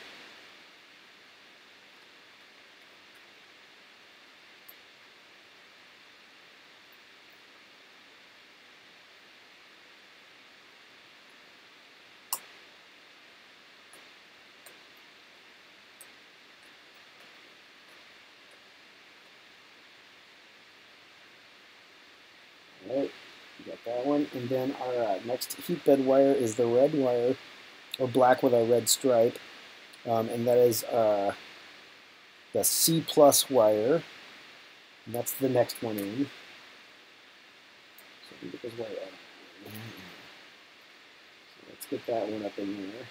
And then our next heat bed wire is the red wire, or black with a red stripe, and that is the C plus wire. And that's the next one in. So we get this wire up. So let's get that one up in here.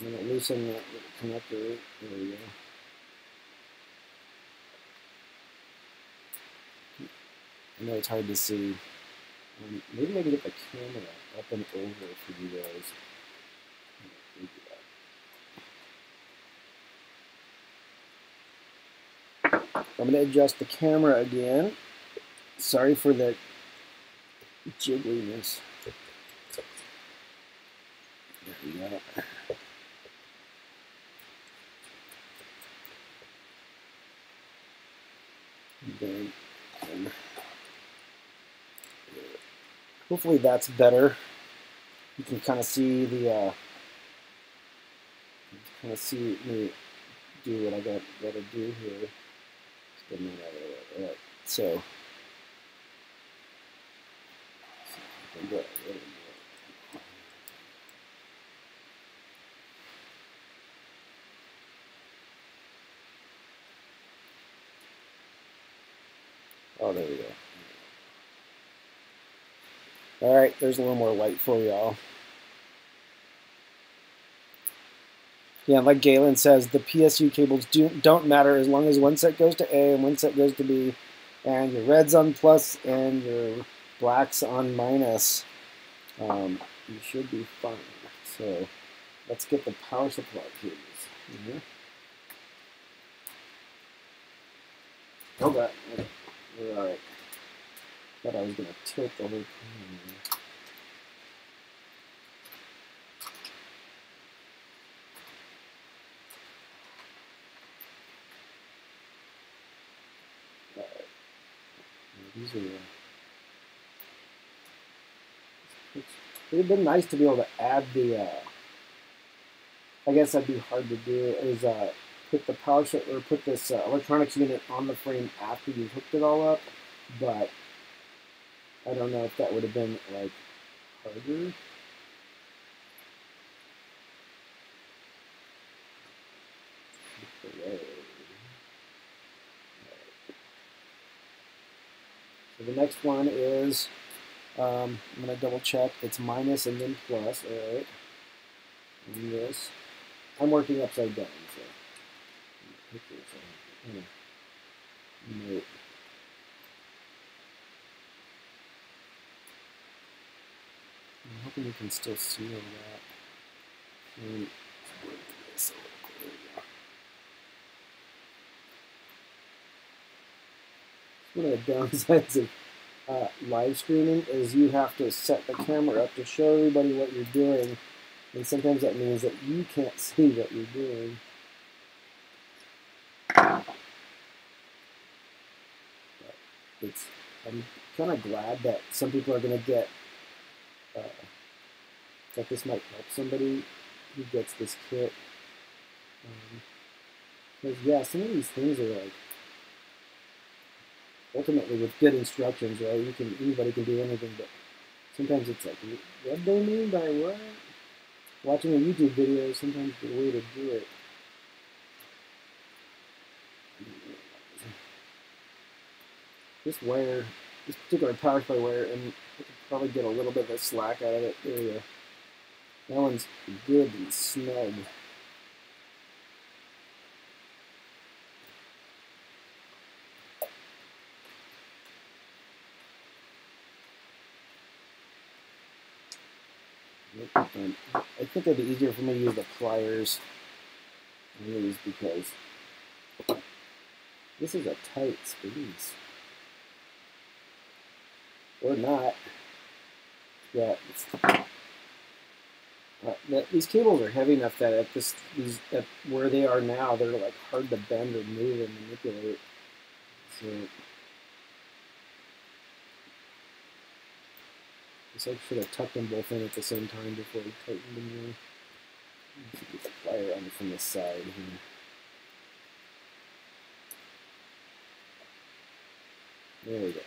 I'm going to loosen that little connector. There we go. I know it's hard to see. Maybe I can get the camera up and over for you guys. I'm going to adjust the camera again. Sorry for the jiggliness. There we go. Then, hopefully that's better. You can kind of see the me do what I got to do here. Right. So oh, there we go. All right, there's a little more light for y'all. Yeah, like Galen says, the PSU cables don't matter as long as one set goes to A and one set goes to B, and your red's on plus and your black's on minus. You should be fine. So let's get the power supply cables in here. Oh, God. We're all right. Thought I was going to tilt the whole thing. These are, it would have been nice to be able to add the, I guess that'd be hard to do, is put the power set, or put this electronics unit on the frame after you hooked it all up, but I don't know if that would have been, like, harder. So the next one is, I'm going to double check, it's minus and then plus, all right, and this. I'm working upside down, so note. I'm hoping you can still see all that. And one of the downsides of live streaming is you have to set the camera up to show everybody what you're doing, and sometimes that means that you can't see what you're doing. I'm kind of glad that some people are going to get that this might help somebody who gets this kit. Because yeah, some of these things are like, ultimately with good instructions, right? Anybody can do anything, but sometimes it's like, what do they mean by what? Watching a YouTube video is sometimes the way to do it. This wire, this particular power supply wire, and I could probably get a little bit of the slack out of it. There we go. That one's good and snug. I think it'd be easier for me to use the pliers on these because this is a tight squeeze. Or not. Yeah, these cables are heavy enough that at where they are now, they're like hard to bend or move and manipulate. So I should have tucked them both in at the same time before we tightened them here. Let's get the plier on from the side here. There we go.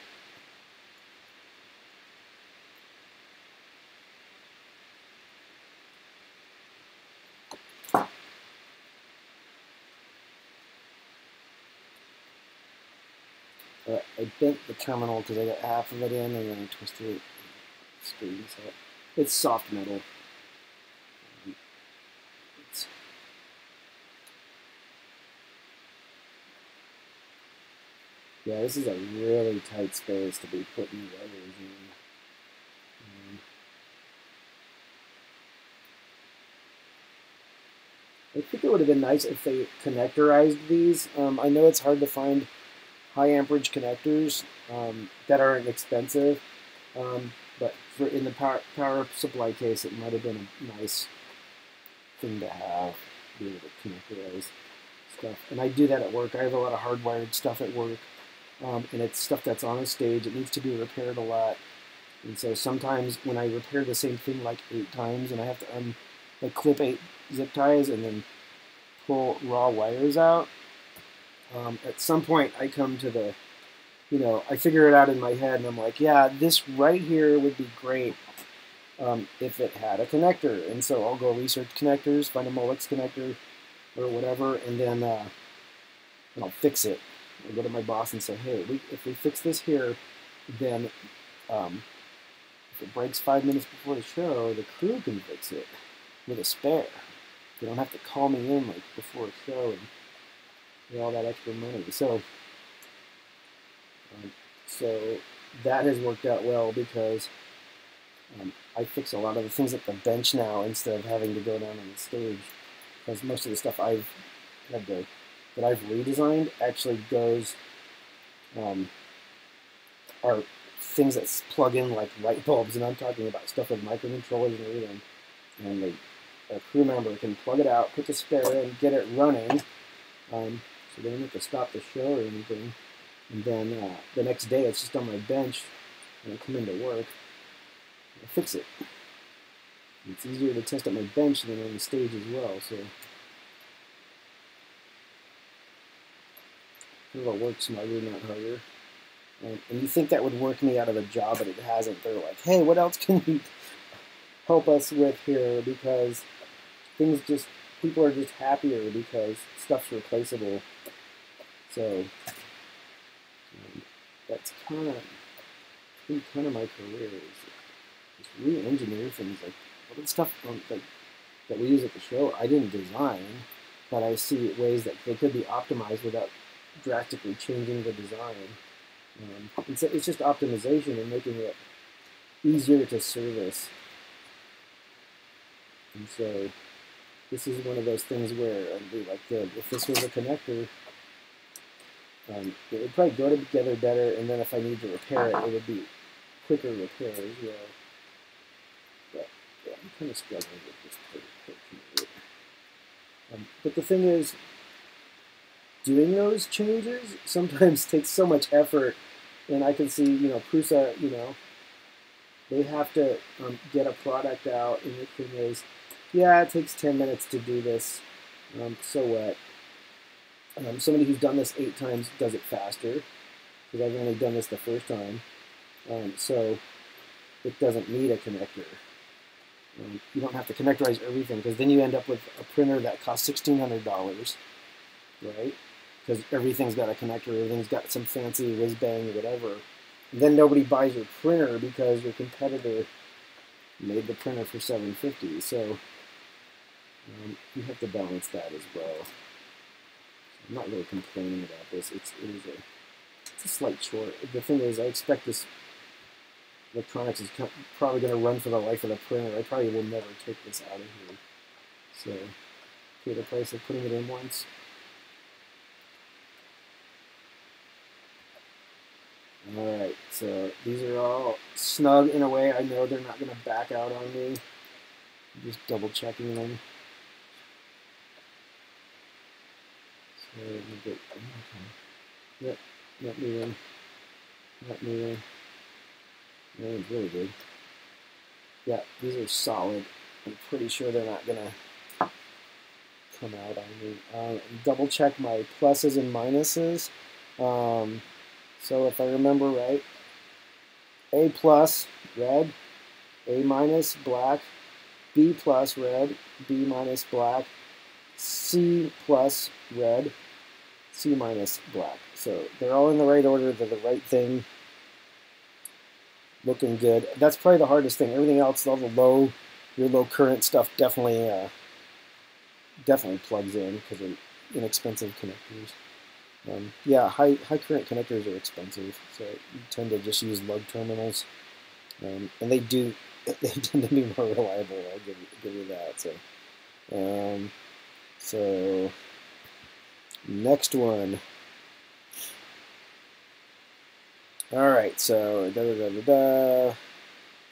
I bent the terminal because I got half of it in, and then I twisted it. So it's soft metal. Yeah, this is a really tight space to be putting wires in. I think it would have been nice if they connectorized these. I know it's hard to find high amperage connectors that aren't expensive, but in the power supply case, it might have been a nice thing to have, be able to connectorize stuff. And I do that at work. I have a lot of hardwired stuff at work, and it's stuff that's on a stage. It needs to be repaired a lot, and so sometimes when I repair the same thing like 8 times, and I have to clip 8 zip ties and then pull raw wires out. At some point, I come to the, I figure it out in my head, and I'm like, yeah, this right here would be great if it had a connector. And so I'll go research connectors, find a Molex connector or whatever, and then I'll fix it. I'll go to my boss and say, hey, if we fix this here, then if it breaks 5 minutes before the show, the crew can fix it with a spare. They don't have to call me in like before a show and get all that extra money. So that has worked out well because I fix a lot of the things at the bench now instead of having to go down on the stage. Because most of the stuff that I've redesigned actually goes are things that plug in like light bulbs, and I'm talking about stuff with microcontrollers and everything. And a crew member can plug it out, put the spare in, get it running, so they don't have to stop the show or anything. And then the next day it's just on my bench, and I come into work, I fix it. It's easier to test at my bench than on the stage as well. So it'll work smarter, not harder. And you think that would work me out of a job, but it hasn't. They're like, hey, what else can you help us with here? Because people are just happier because stuff's replaceable. So that's kind of my career, is just re-engineer things. Like all the stuff that we use at the show, I didn't design, but I see ways that they could be optimized without drastically changing the design. It's just optimization and making it easier to service. And so this is one of those things where I'd be like, if this was a connector, it would probably go together better, and then if I need to repair it, it would be quicker repair as well. But yeah, I'm kind of struggling with this part. But the thing is, doing those changes sometimes takes so much effort, and I can see, Prusa, they have to get a product out, and the thing is, yeah, it takes 10 minutes to do this, so what? Somebody who's done this 8 times does it faster, because I've only done this the first time, so it doesn't need a connector. You don't have to connectorize everything, because then you end up with a printer that costs $1,600, right? Because everything's got a connector, everything's got some fancy whiz-bang or whatever. And then nobody buys your printer because your competitor made the printer for $750. So you have to balance that as well. I'm not really complaining about this. It's a slight short. The thing is, I expect this electronics is probably going to run for the life of the printer. I probably will never take this out of here. So pay the price of putting it in once. Alright, so these are all snug in a way. I know they're not going to back out on me. I'm just double checking them. So, okay. Yep, not moving. Not moving. That one's really good. Yeah, these are solid. I'm pretty sure they're not going to come out on me. Double check my pluses and minuses. So if I remember right, A plus, red, A minus, black, B plus, red, B minus, black, C plus, red, C minus, black. So they're all in the right order. They're the right thing. Looking good. That's probably the hardest thing. Everything else, all the your low current stuff definitely plugs in because they're inexpensive connectors. Yeah, high current connectors are expensive, so you tend to just use lug terminals, and they tend to be more reliable. I'll give you that. So next one. All right, so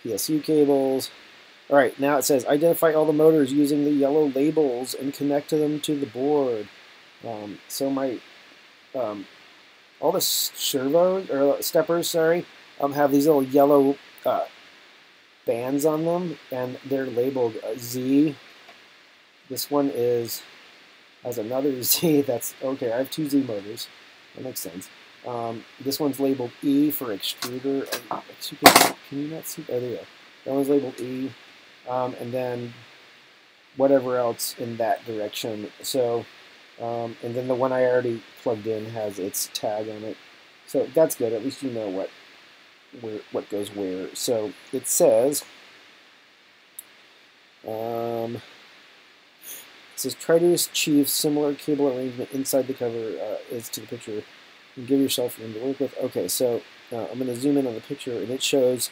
PSU cables. All right, now it says identify all the motors using the yellow labels and connect them to the board. So my all the servos or steppers, sorry, have these little yellow bands on them, and they're labeled Z. This one has another Z. That's okay. I have 2 Z motors. That makes sense. This one's labeled E for extruder. Can you not see? Oh, there you go. That one's labeled E, and then whatever else in that direction. So, and then the one I already plugged in has its tag on it. So that's good. At least you know what goes where. So it says, try to achieve similar cable arrangement inside the cover as to the picture. And give yourself room to work with. Okay, so I'm going to zoom in on the picture, and it shows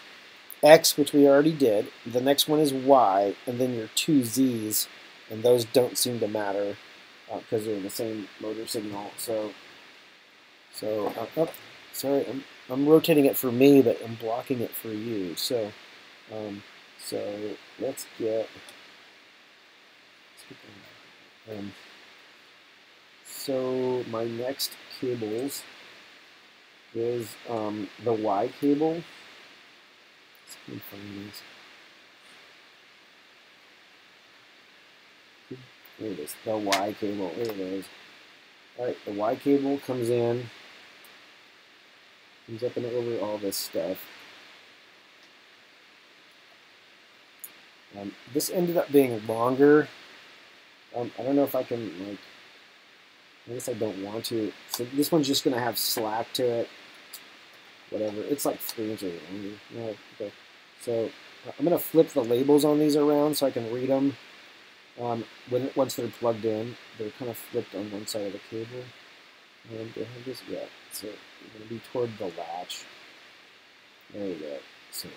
X, which we already did. The next one is Y, and then your 2 Z's, and those don't seem to matter because they're in the same motor signal. So sorry, I'm rotating it for me, but I'm blocking it for you. So let's get. So my next cables is the Y cable. Let me find these. There it is, the Y cable. There it is. Alright, the Y cable comes up and over all this stuff. This ended up being longer. I don't know if I can, I guess I don't want to. So this one's just going to have slack to it. Whatever. It's like 3 inches longer. No, okay. So I'm going to flip the labels on these around so I can read them. Once they're plugged in, they're kind of flipped on one side of the cable. And do I have this? Yeah. So we're going to be toward the latch. There we go. So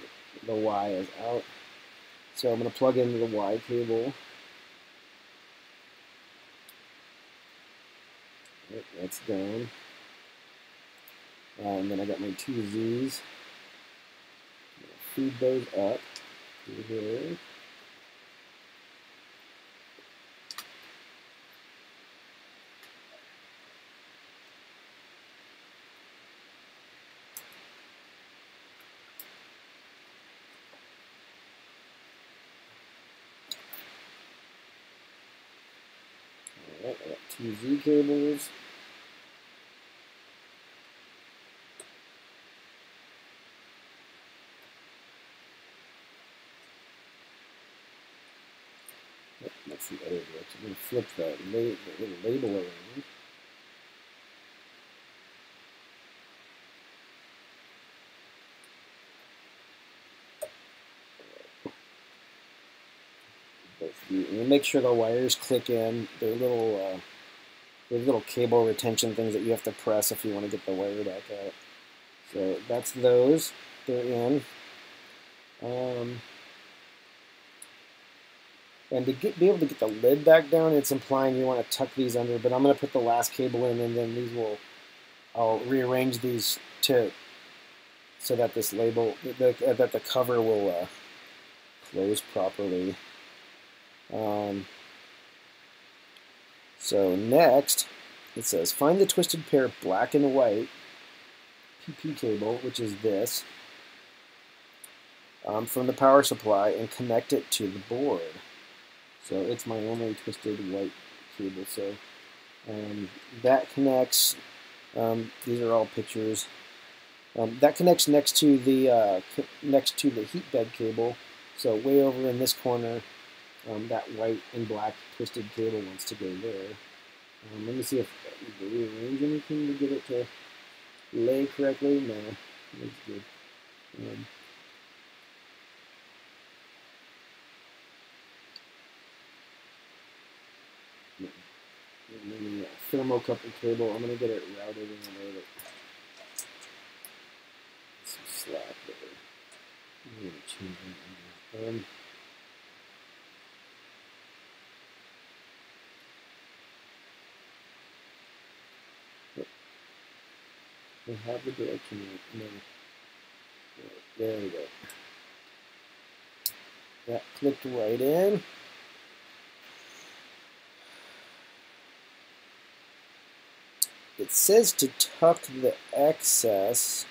the Y is out. So I'm going to plug into the Y cable. Right, that's down. And then I got my 2 Z's. Feed those up through here. Alright, I got 2 Z cables. That's the other direction. I'm going to flip the little label around. And make sure the wires click in. They're little cable retention things that you have to press if you want to get the wire back out. So that's those. They're in. And to be able to get the lid back down, it's implying you want to tuck these under, but I'm going to put the last cable in, and then I'll rearrange these so that this label, that the cover will close properly. So next, it says, find the twisted pair of black and white PP cable, which is this, from the power supply, and connect it to the board. So it's my only twisted white cable. So that connects. These are all pictures. That connects next to the heat bed cable. So way over in this corner, that white and black twisted cable wants to go there. Let me see if I can rearrange anything to get it to lay correctly. No, that's good. Maybe a thermocouple cable. I'm going to get it routed in a way that some slack there. I'm going to change it. I have the direction right. No. There we go. That clicked right in. It says to tuck the excess.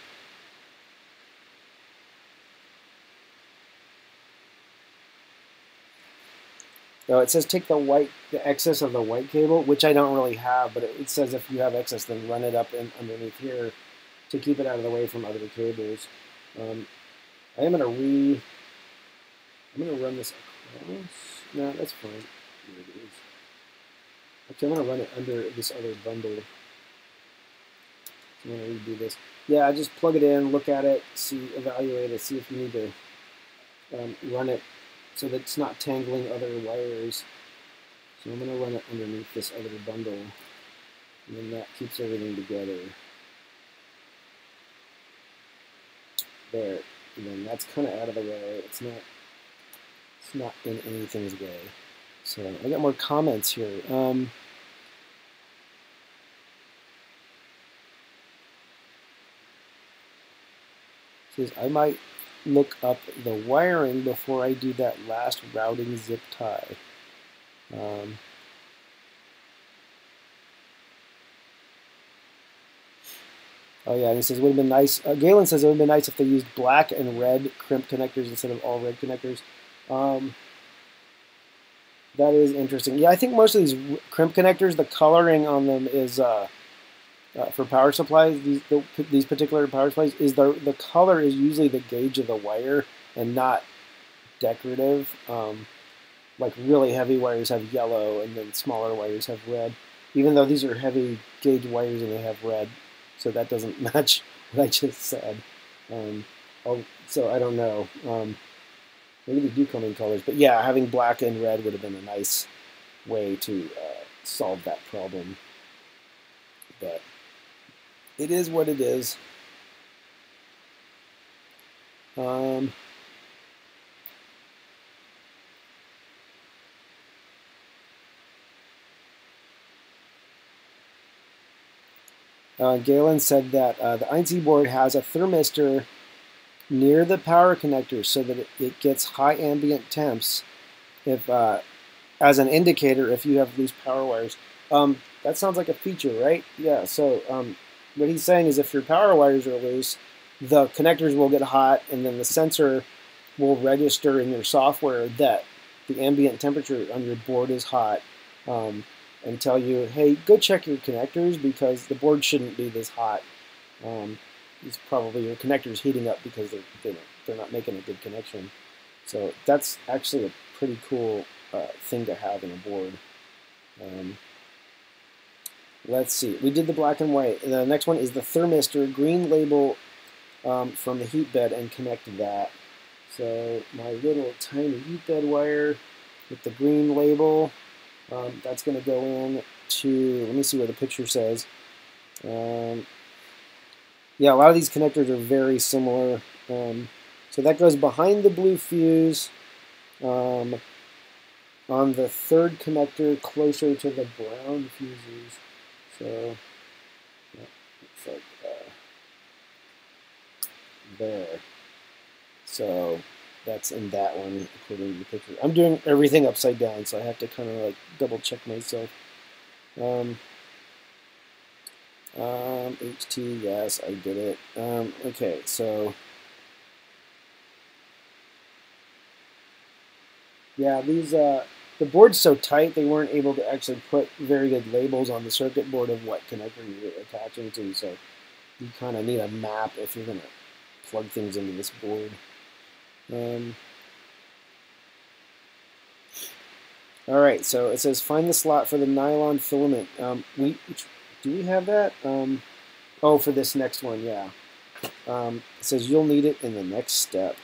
No, it says take the excess of the white cable, which I don't really have, but it says if you have excess, then run it up underneath here to keep it out of the way from other cables. I am I'm gonna run this across. No, that's fine. Here it is. Okay, I'm gonna run it under this other bundle. I'm gonna redo this. Yeah, just plug it in, look at it, evaluate it, see if you need to run it so that it's not tangling other wires. So I'm gonna run it underneath this other bundle, and then that keeps everything together. There, and then that's kind of out of the way. It's not in anything's way. So I got more comments here. Says I might look up the wiring before I do that last routing zip tie. Oh yeah, and he says it would have been nice. Galen says it would have been nice if they used black and red crimp connectors instead of all red connectors. That is interesting. Yeah, I think most of these crimp connectors, the coloring on them is for power supplies. These particular power supplies is the color is usually the gauge of the wire and not decorative. Like really heavy wires have yellow, and then smaller wires have red. Even though these are heavy gauge wires and they have red, so that doesn't match what I just said. So I don't know. Maybe they do come in colors, but yeah, having black and red would have been a nice way to solve that problem. But it is what it is. Galen said that the INC board has a thermistor near the power connector so that it gets high ambient temps if as an indicator if you have loose power wires. That sounds like a feature, right? Yeah, so what he's saying is if your power wires are loose, the connectors will get hot, and then the sensor will register in your software that the ambient temperature on your board is hot, and tell you, hey, go check your connectors because the board shouldn't be this hot. It's probably your connectors heating up because they're not making a good connection. So that's actually a pretty cool thing to have in a board. Let's see. We did the black and white. And the next one is the thermistor, green label from the heat bed, and connect that. So my little tiny heat bed wire with the green label, that's going to go in to, let me see what the picture says. Yeah, a lot of these connectors are very similar. So that goes behind the blue fuse on the third connector closer to the brown fuses. So yeah, looks like there. So that's in that one according to the picture. I'm doing everything upside down, so I have to kind of like double check myself. HT, yes, I did it. Okay, so yeah, these the board's so tight they weren't able to actually put very good labels on the circuit board of what connector you're attaching to. So you kind of need a map if you're going to plug things into this board. All right, so it says find the slot for the nylon filament. Do we have that? Oh, for this next one, yeah. It says you'll need it in the next step.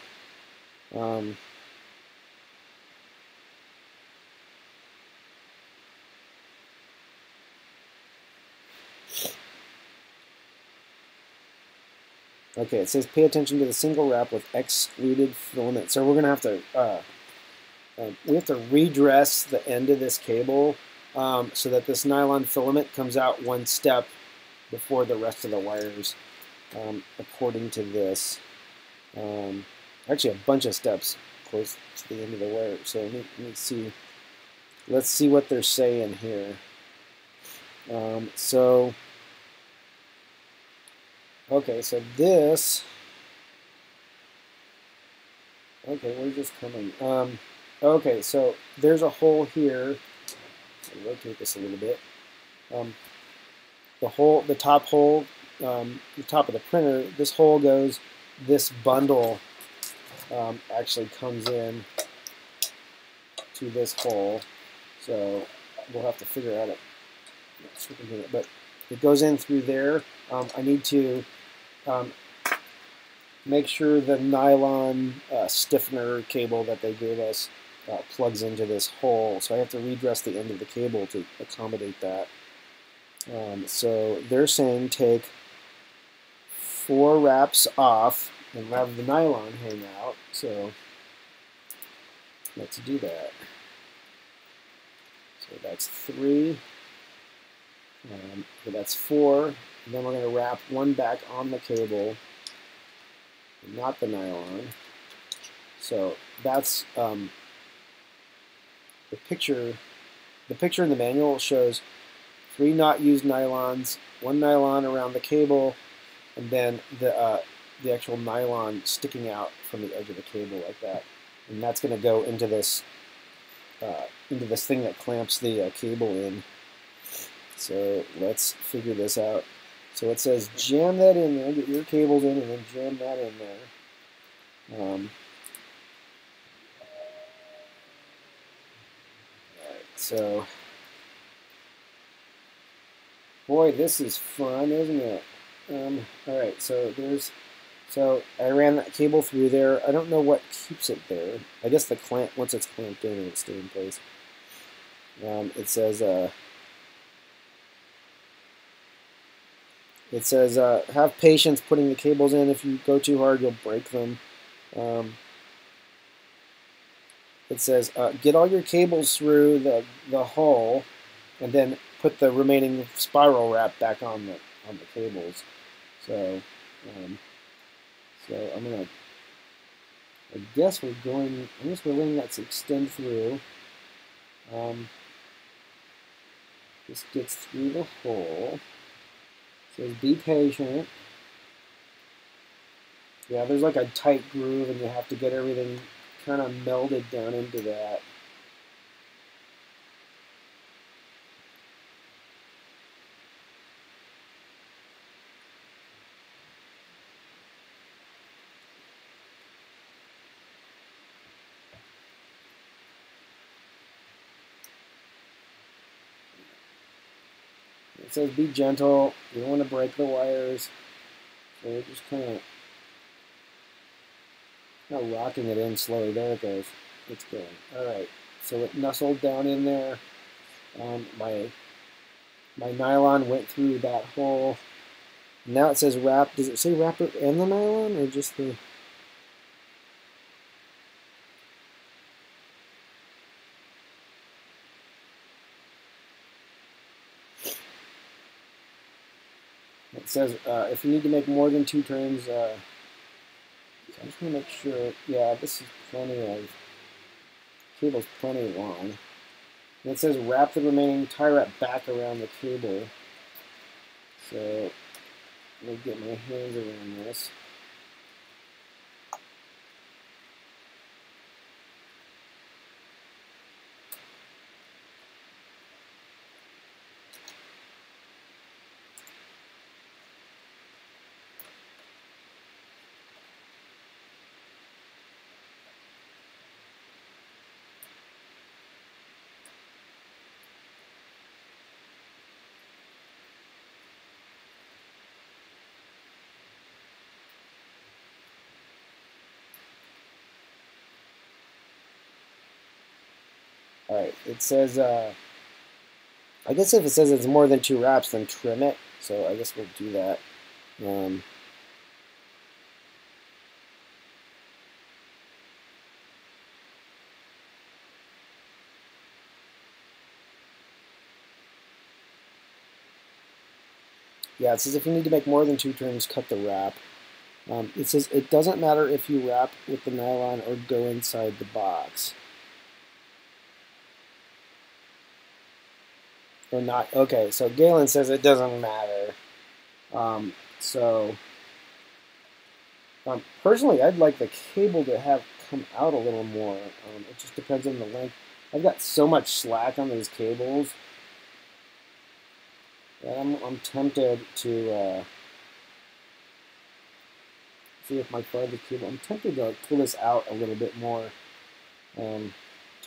Okay, it says pay attention to the single wrap with excluded filament. So we're going to have to we have to redress the end of this cable so that this nylon filament comes out one step before the rest of the wires, according to this. Actually, a bunch of steps close to the end of the wire. So let me see. Let's see what they're saying here. Okay, so this. Okay, where's this coming? Okay, so there's a hole here. I'll rotate this a little bit. The top hole, the top of the printer, this hole goes, this bundle actually comes in to this hole. So we'll have to figure out it. But it goes in through there. I need to make sure the nylon stiffener cable that they gave us plugs into this hole. So I have to redress the end of the cable to accommodate that. So they're saying take 4 wraps off and have the nylon hang out. So let's do that. So that's 3. So that's 4. And then we're going to wrap one back on the cable, not the nylon. So that's the picture. The picture in the manual shows 3 not used nylons, 1 nylon around the cable, and then the actual nylon sticking out from the edge of the cable like that. And that's going to go into this thing that clamps the cable in. So let's figure this out. So it says jam that in there, get your cables in, and then jam that in there. Alright, so boy, this is fun, isn't it? Alright, so I ran that cable through there. I don't know what keeps it there. I guess the clamp, once it's clamped in, it'll stay in place. It says have patience putting the cables in. If you go too hard, you'll break them. It says get all your cables through the hole, and then put the remaining spiral wrap back on the cables. So I'm gonna. I guess we're letting that extend through. This gets through the hole. It says be patient. Yeah, there's like a tight groove, and you have to get everything kind of melded down into that. It says be gentle. You don't want to break the wires. So we're just kind of rocking it in slowly. There it goes. It's going. All right. So it nestled down in there. My nylon went through that hole. Now it says wrap. Does it say wrap it and the nylon, or just the? It says if you need to make more than 2 turns, so I'm just going to make sure, yeah, this is plenty of, cable's plenty long. And it says wrap the remaining tie wrap back around the cable. So let me get my hands around this. Alright, it says, I guess if it says it's more than 2 wraps, then trim it. So I guess we'll do that. Yeah, it says if you need to make more than 2 trims, cut the wrap. It says it doesn't matter if you wrap with the nylon or go inside the box. Or not. Okay, so Galen says it doesn't matter. Personally, I'd like the cable to have come out a little more. It just depends on the length. I've got so much slack on these cables that I'm tempted to see if my farthest cable. I'm tempted to pull this out a little bit more.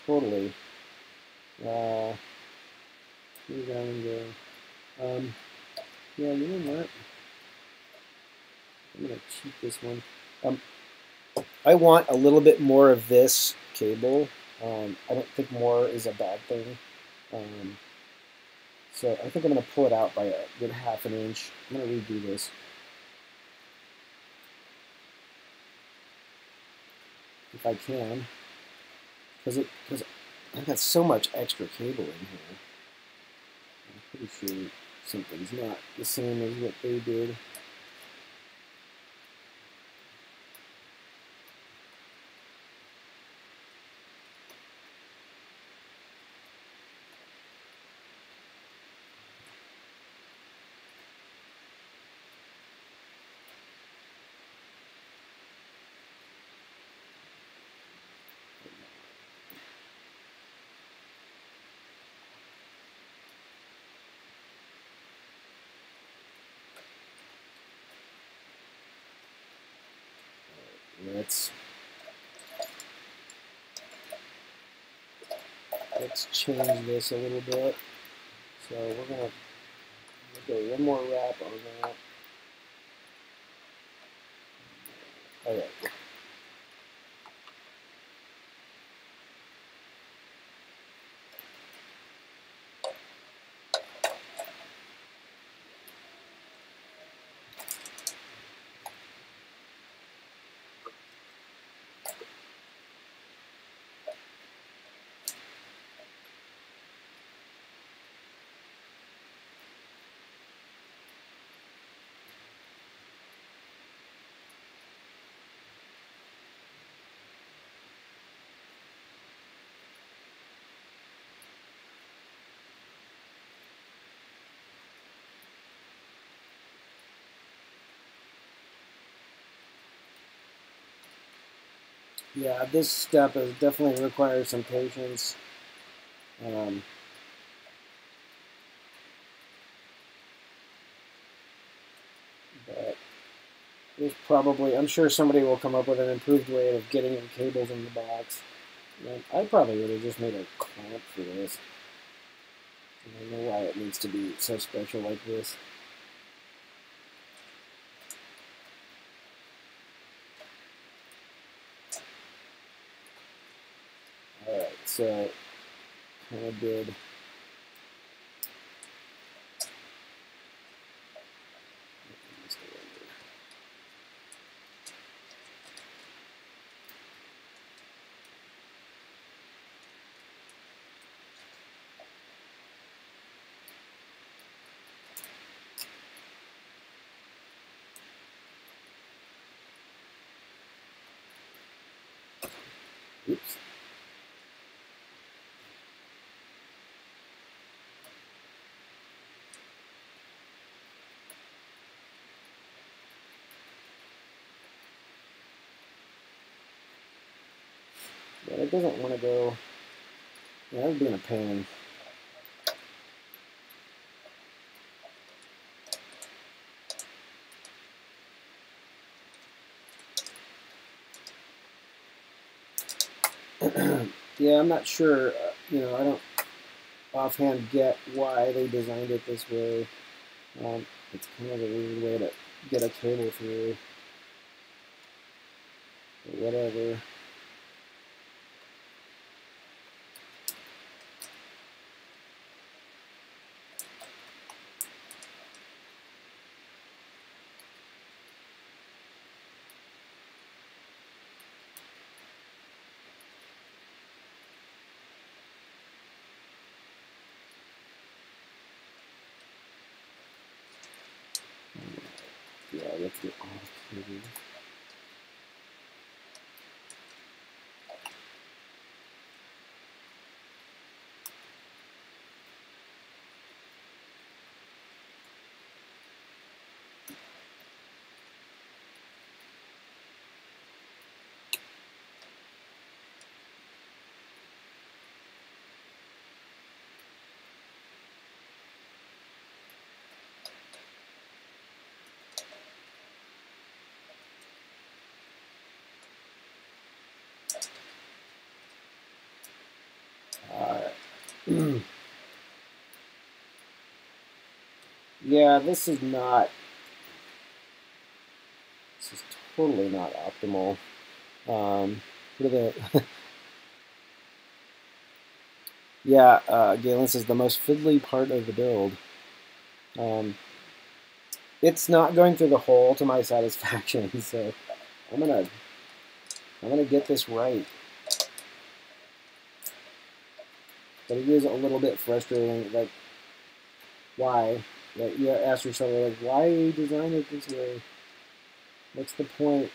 Totally. Yeah, you know what? I'm gonna cheat this one. I want a little bit more of this cable. I don't think more is a bad thing. So I think I'm going to pull it out by a good ½ an inch. I'm going to redo this. If I can. Because I've got so much extra cable in here. I'm pretty sure something's not the same as what they did. Let's change this a little bit. So we're gonna go one more wrap on that. Okay. Yeah, this step is definitely requires some patience. But there's probably, I'm sure somebody will come up with an improved way of getting the cables in the box. And I probably would have just made a clamp for this. I don't know why it needs to be so special like this. Alright, so kind of did. Oops. Yeah, it doesn't want to go. Yeah, that would be in a pain. Yeah, I'm not sure. I don't offhand get why they designed it this way. It's kind of a weird way to get a cable through. But whatever. maybe. Yeah, this is totally not optimal. What are the yeah, Galen says the most fiddly part of the build. It's not going through the hole to my satisfaction, so I'm gonna get this right. But it is a little bit frustrating. Like, why? Like, you ask yourself, like, why design it this way? What's the point?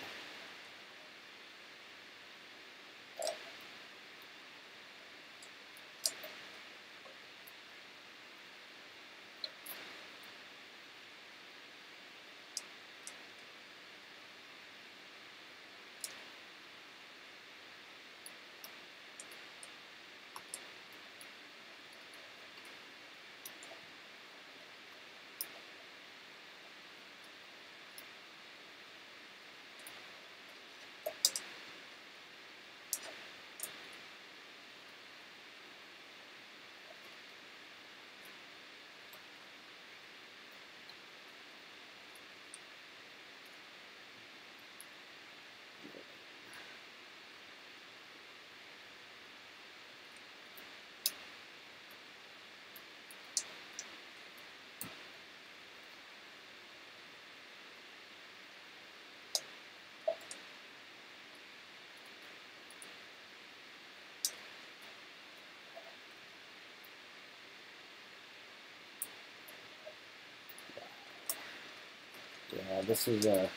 Yeah, this is I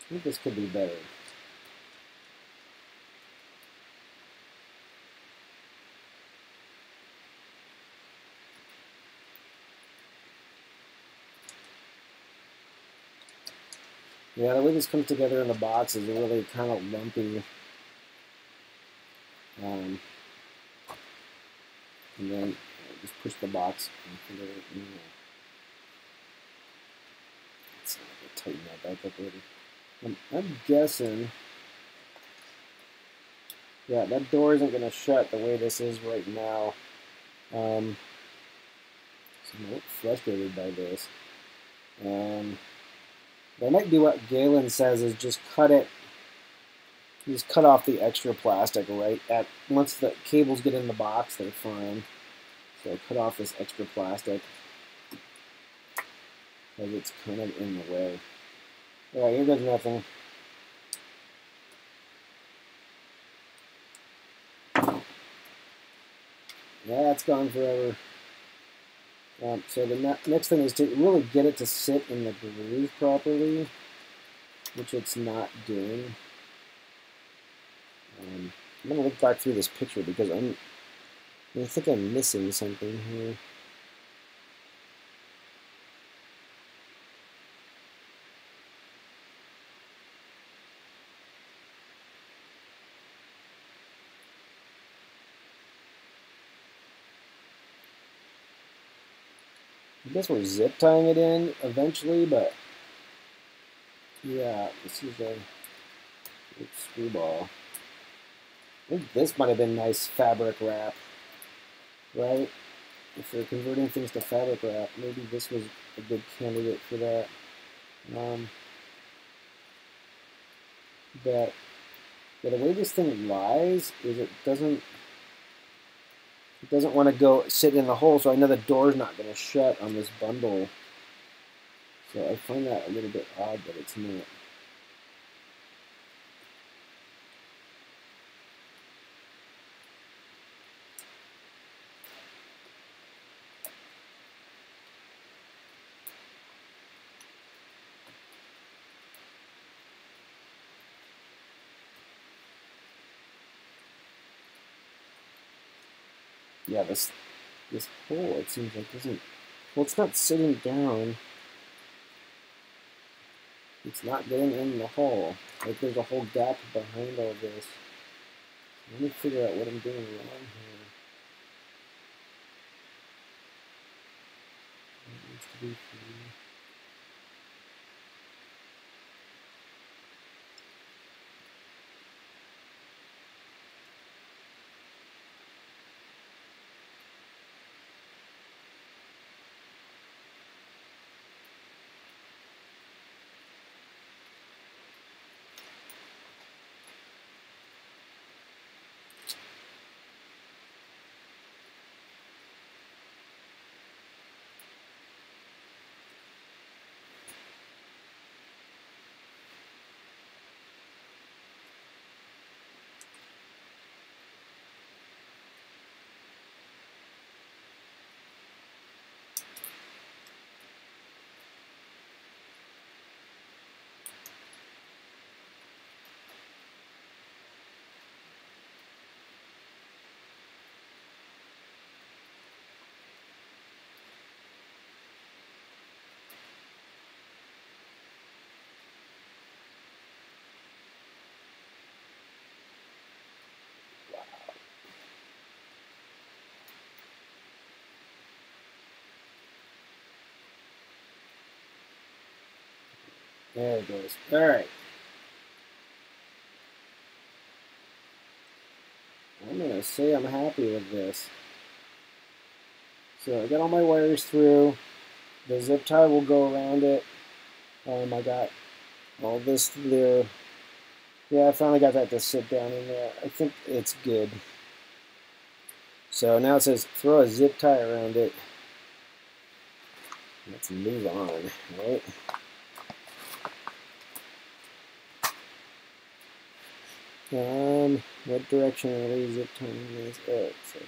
think this could be better. Yeah, the way this comes together in the box is really kind of lumpy. And then just push the box and figure it out. Let's tighten that back up a little. I'm guessing, yeah, that door isn't going to shut the way this is right now. So I'm a little frustrated by this. I might do what Galen says, is just cut it. Just cut off the extra plastic right at once the cables get in the box, they're fine. So I cut off this extra plastic because it's kind of in the way. All right, here goes nothing. Yeah, it's gone forever. So the next thing is to really get it to sit in the groove properly, which it's not doing. I'm going to look back through this picture because I think I'm missing something here. I guess we're zip tying it in eventually, but yeah, this is a screwball. I think this might have been nice fabric wrap, right? If they're converting things to fabric wrap, maybe this was a good candidate for that. But the way this thing lies is it doesn't want to go sit in the hole, so I know the door's not going to shut on this bundle. So I find that a little bit odd that it's not. yeah, this hole, it seems like, isn't, well, it's not sitting down. It's not getting in the hole. Like there's a whole gap behind all this. Let me figure out what I'm doing wrong here. It needs to be free. There it goes. All right. I'm going to say I'm happy with this. So I got all my wires through. The zip tie will go around it. I got all this there. Yeah, I finally got that to sit down in there. I think it's good. So now it says throw a zip tie around it. Let's move on, right? What direction are we zip tying this? Oh, so.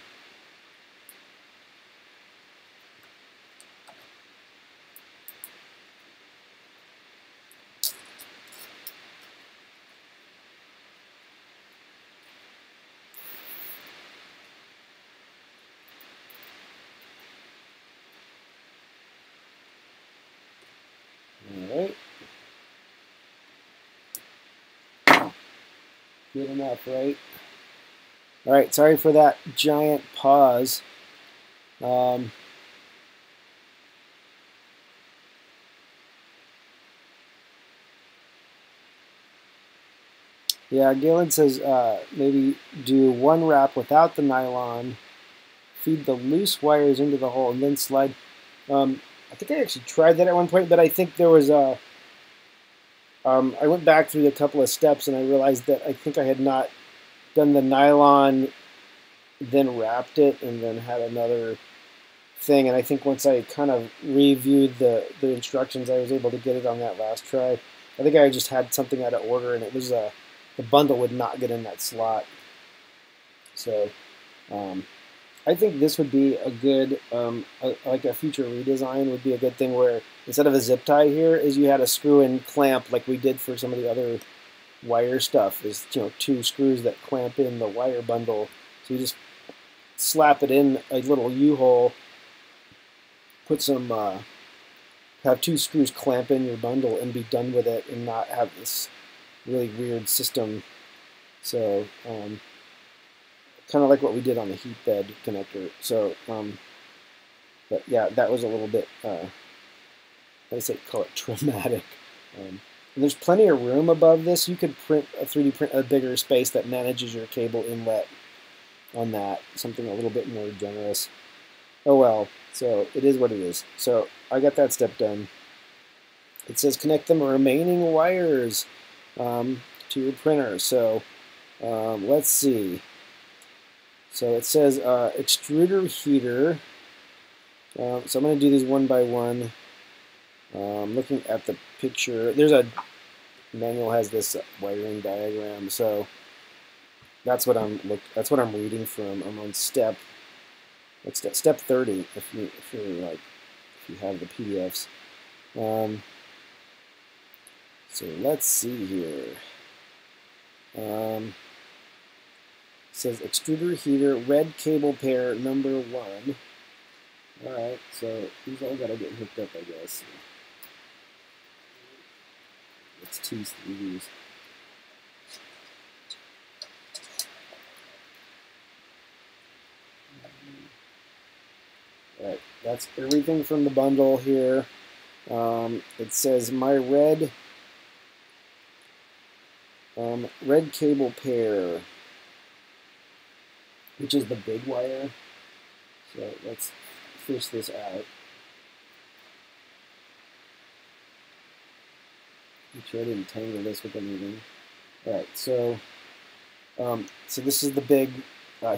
All right. Good enough, right? All right, sorry for that giant pause. Yeah, Galen says maybe do one wrap without the nylon, feed the loose wires into the hole, and then slide. I think I actually tried that at one point, but I think there was a. I went back through a couple of steps and I realized that I think I had not done the nylon, then wrapped it, and then had another thing. And I think once I kind of reviewed the instructions, I was able to get it on that last try. I think I just had something out of order, and it was the bundle would not get in that slot. So I think this would be a good, like a future redesign would be a good thing where instead of a zip tie here, is you had a screw-in clamp like we did for some of the other wire stuff. Is two screws that clamp in the wire bundle. So you just slap it in a little U-hole, put some, have two screws clamp in your bundle and be done with it, and not have this really weird system. So kind of like what we did on the heat bed connector. So, but yeah, that was a little bit, I say call it traumatic. And there's plenty of room above this. You could print a 3D print a bigger space that manages your cable inlet on that, something a little bit more generous. Oh well, so it is what it is. So I got that step done. It says connect the remaining wires to your printer. So let's see. So it says extruder heater. So I'm going to do these one by one. Looking at the picture, there's a manual has this wiring diagram. So that's what I'm reading from. I'm on step 30. If you have the PDFs. So let's see here. says extruder heater, red cable pair number 1. Alright, so these all gotta get hooked up, I guess. Let's tease through these. Alright, that's everything from the bundle here. It says my red cable pair, which is the big wire. So let's fish this out. Make sure I didn't tangle this with anything. Alright, so this is the big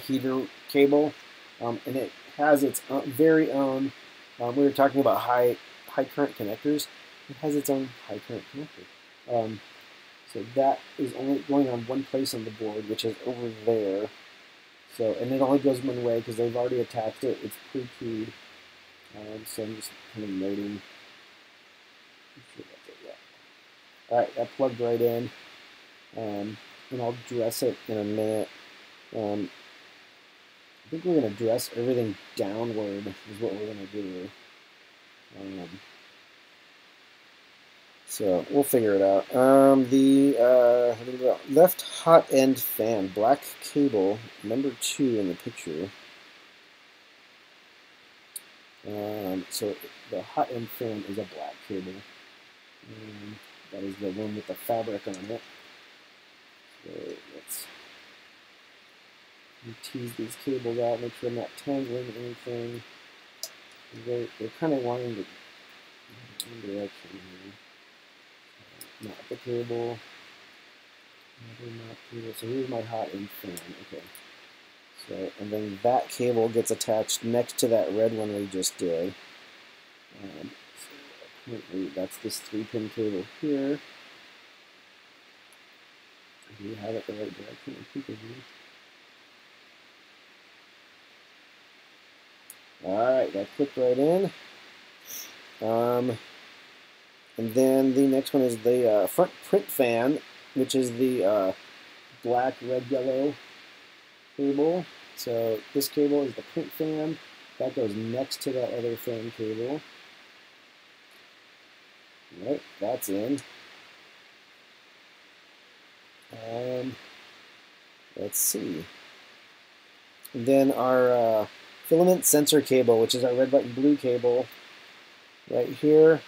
heater cable, and it has its very own. We were talking about high current connectors. It has its own high current connector. So that is only going on one place on the board, which is over there. So, and it only goes one way because they've already attached it. It's pre-keyed. So I'm just kind of noting. All right, that plugged right in, and I'll dress it in a minute. I think we're going to dress everything downward is what we're going to do. So we'll figure it out. The left hot end fan, black cable, number 2 in the picture. So the hot end fan is a black cable. That is the one with the fabric on it. So let's tease these cables out, make sure I'm not tangling anything. They're kind of wanting to one direction here. Not the cable. Not cable. So here's my hot end fan. Okay. So, and then that cable gets attached next to that red one we just did. So apparently that's this 3-pin cable here. Do you have it the right direction? I think I do. Alright, that clipped right in. And then the next one is the front print fan, which is the black, red, yellow cable. So this cable is the print fan. That goes next to that other fan cable. All right, that's in. Let's see. And then our filament sensor cable, which is our red, white, and blue cable, right here.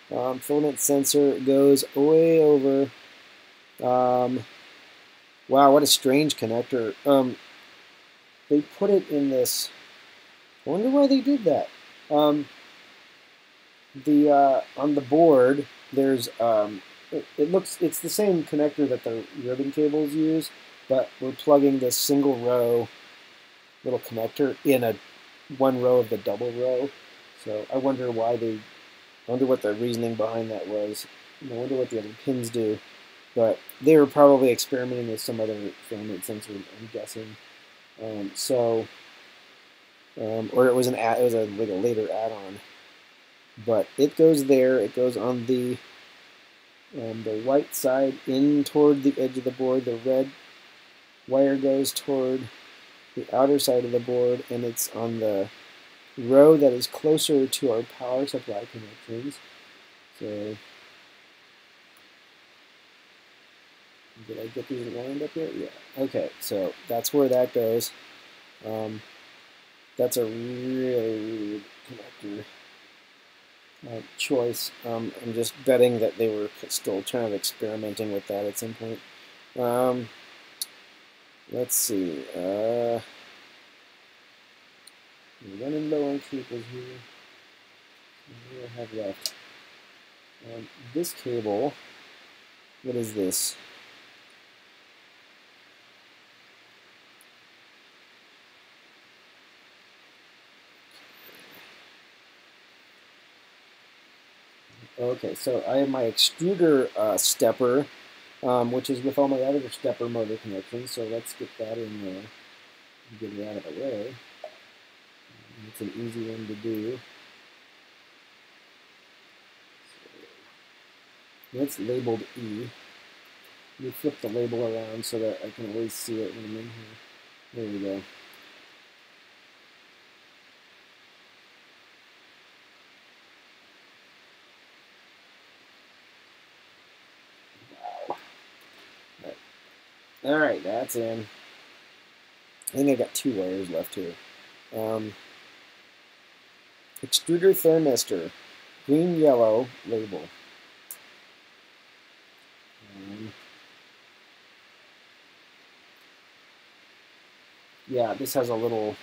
Filament sensor goes way over. Wow, what a strange connector. They put it in this. I wonder why they did that. On the board, there's it's the same connector that the ribbon cables use, but we're plugging this single row little connector in one row of the double row. So I wonder why I wonder what the reasoning behind that was. I wonder what the other pins do. But they were probably experimenting with some other filament sensor, I'm guessing. Or it was like a later add-on. But it goes there. It goes on the white side in toward the edge of the board. The red wire goes toward the outer side of the board, and it's on the row that is closer to our power supply connections. So, did I get these lined up here? Yeah. Okay, so that's where that goes. That's a really weird connector choice. I'm just betting that they were still kind of experimenting with that at some point. Let's see. We're running low on cables here. What do I have left? This cable, what is this? Okay, so I have my extruder stepper, which is with all my other stepper motor connections. So let's get that in there and get it out of the way. It's an easy one to do. So it's labeled E. Let me flip the label around so that I can always see it when I'm in here. There we go. Wow. All right, that's in. I think I got 2 wires left here. Extruder Thermistor, green, yellow label. Yeah, this has a little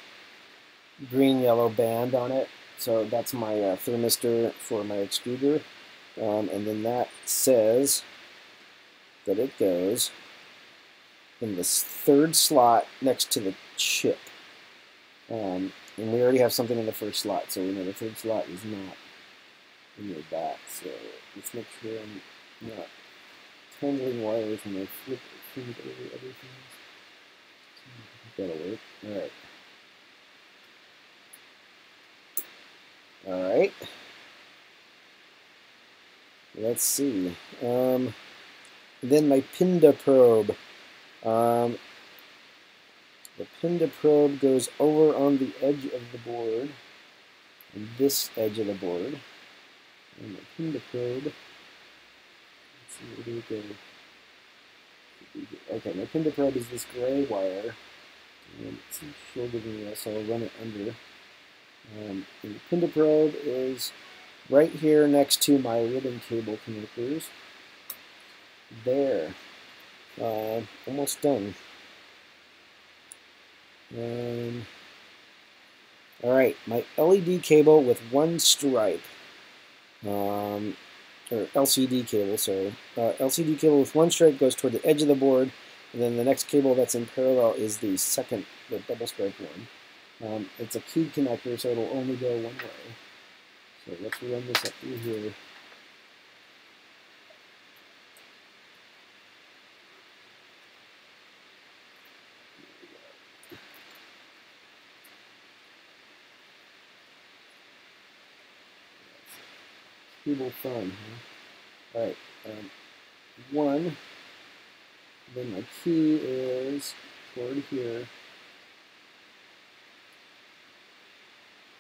green-yellow band on it, so that's my thermistor for my extruder. And then that says that it goes in this 3rd slot next to the chip. And we already have something in the 1st slot, so we know the 3rd slot is not in the back. So let's make sure I'm not tangling wires when I flip over everything. That'll work. Alright. Alright. Let's see. Then my Pinda probe. The Pinda probe goes over on the edge of the board, on this edge of the board. And the Pinda probe, let's see, where do we go? Okay, my Pinda probe is this gray wire. And it's shorter than this, so I'll run it under. And the Pinda probe is right here next to my ribbon cable connectors. There. Almost done. Alright, my LED cable with 1 stripe. Or LCD cable, sorry. LCD cable with 1 stripe goes toward the edge of the board, and then the next cable that's in parallel is the double stripe one. It's a keyed connector, so it'll only go one way. So let's run this up through here. Cable fun, huh? Alright, 1. Then my key is toward here.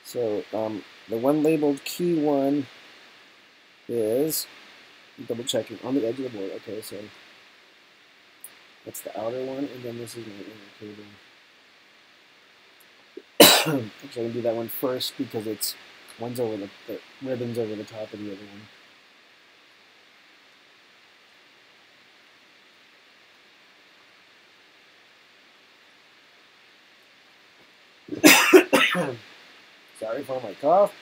So the one labeled key 1 is, double checking, on the edge of the board. Okay, so that's the outer one, and then this is my inner cable. Actually, I can do that one first because it's one's over the ribbon's over the top of the other one. Sorry for my cough.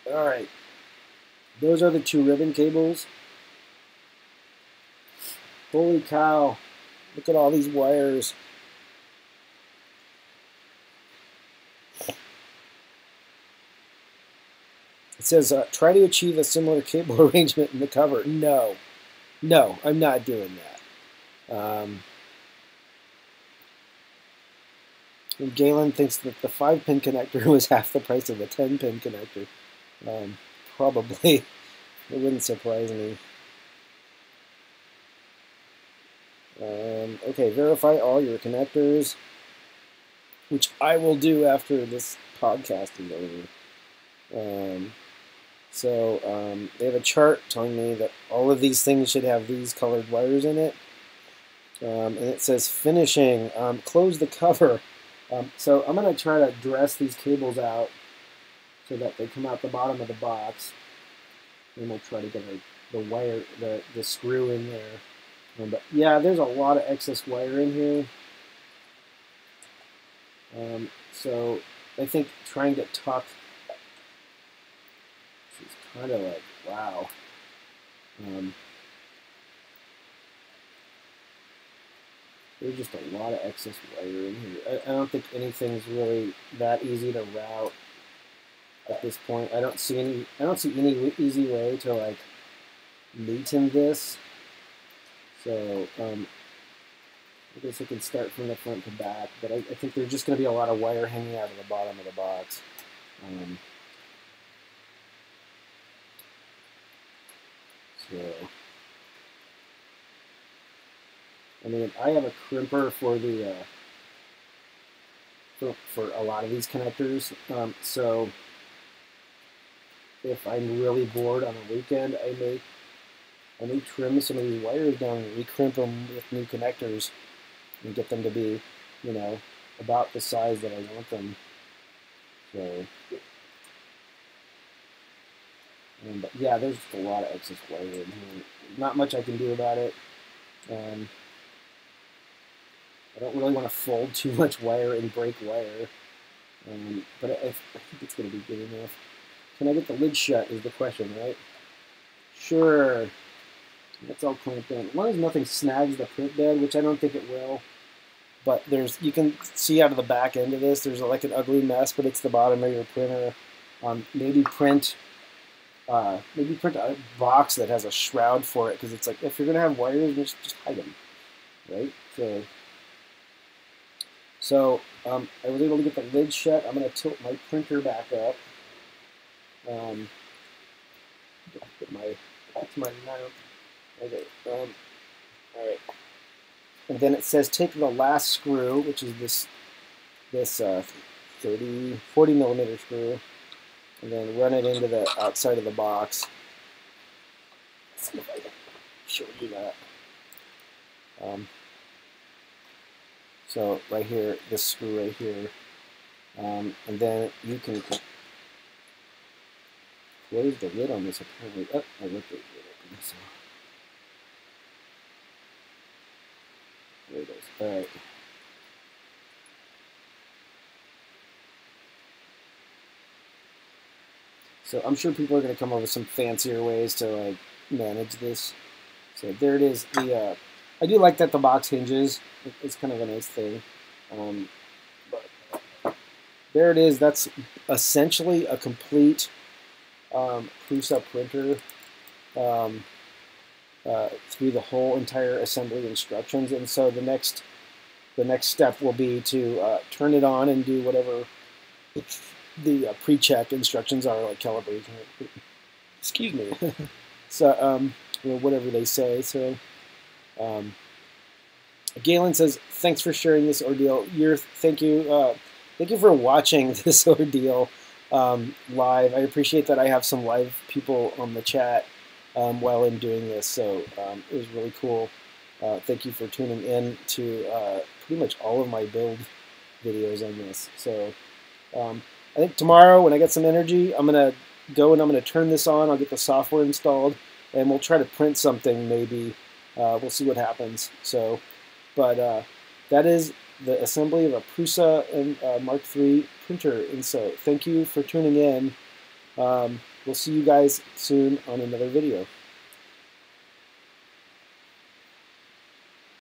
Alright. Those are the 2 ribbon cables. Holy cow. Look at all these wires. It says, try to achieve a similar cable arrangement in the cover. No. No, I'm not doing that. Galen thinks that the 5-pin connector was half the price of the 10-pin connector. Probably. It wouldn't surprise me. Okay, verify all your connectors, which I will do after this podcast is over. They have a chart telling me that all of these things should have these colored wires in it. And it says finishing, close the cover. So I'm going to try to dress these cables out so that they come out the bottom of the box. And we'll try to get the wire, the screw in there. But yeah, there's a lot of excess wire in here. So I think trying to tuck is kind of like, wow. There's just a lot of excess wire in here. I don't think anything's really that easy to route at this point. I don't see any easy way to like neaten this. So I guess I can start from the front to back, but I think there's just going to be a lot of wire hanging out of the bottom of the box. So I mean, I have a crimper for the for a lot of these connectors. So if I'm really bored on a weekend, I may trim some of these wires down and recrimp them with new connectors and get them to be, you know, about the size that I want them. So, but yeah, there's just a lot of excess wire in here. Not much I can do about it. I don't really want to fold too much wire and break wire, but I think it's going to be good enough. Can I get the lid shut is the question, right? Sure. That's all clamped in. As long as nothing snags the print bed, which I don't think it will. But you can see out of the back end of this, there's like an ugly mess, but it's the bottom of your printer. Maybe print a box that has a shroud for it, because it's like, if you're going to have wires, just hide them, right? So I was able to get the lid shut. I'm going to tilt my printer back up. Put my back to my mount. Okay. All right. And then it says take the last screw, which is this 40 millimeter screw, and then run it into the outside of the box. Let's see if I can show you that. So right here, this screw right here, and then you can close the lid on this. Apparently, I ripped the lid open. So there it is. All right. So I'm sure people are going to come up with some fancier ways to like manage this. So there it is. I do like that the box hinges. It's kind of a nice thing. But there it is. That's essentially a complete Prusa printer through the whole entire assembly instructions. And so the next step will be to turn it on and do whatever the pre-check instructions are, like calibration. Excuse me. So you know, whatever they say. So. Galen says, "Thanks for sharing this ordeal." Thank you for watching this ordeal live. I appreciate that I have some live people on the chat while I'm doing this, so it was really cool. Thank you for tuning in to pretty much all of my build videos on this. So I think tomorrow, when I get some energy, I'm gonna go and I'm gonna turn this on. I'll get the software installed, and we'll try to print something maybe. We'll see what happens. So, but that is the assembly of a Prusa and Mark III printer. And so, thank you for tuning in. We'll see you guys soon on another video.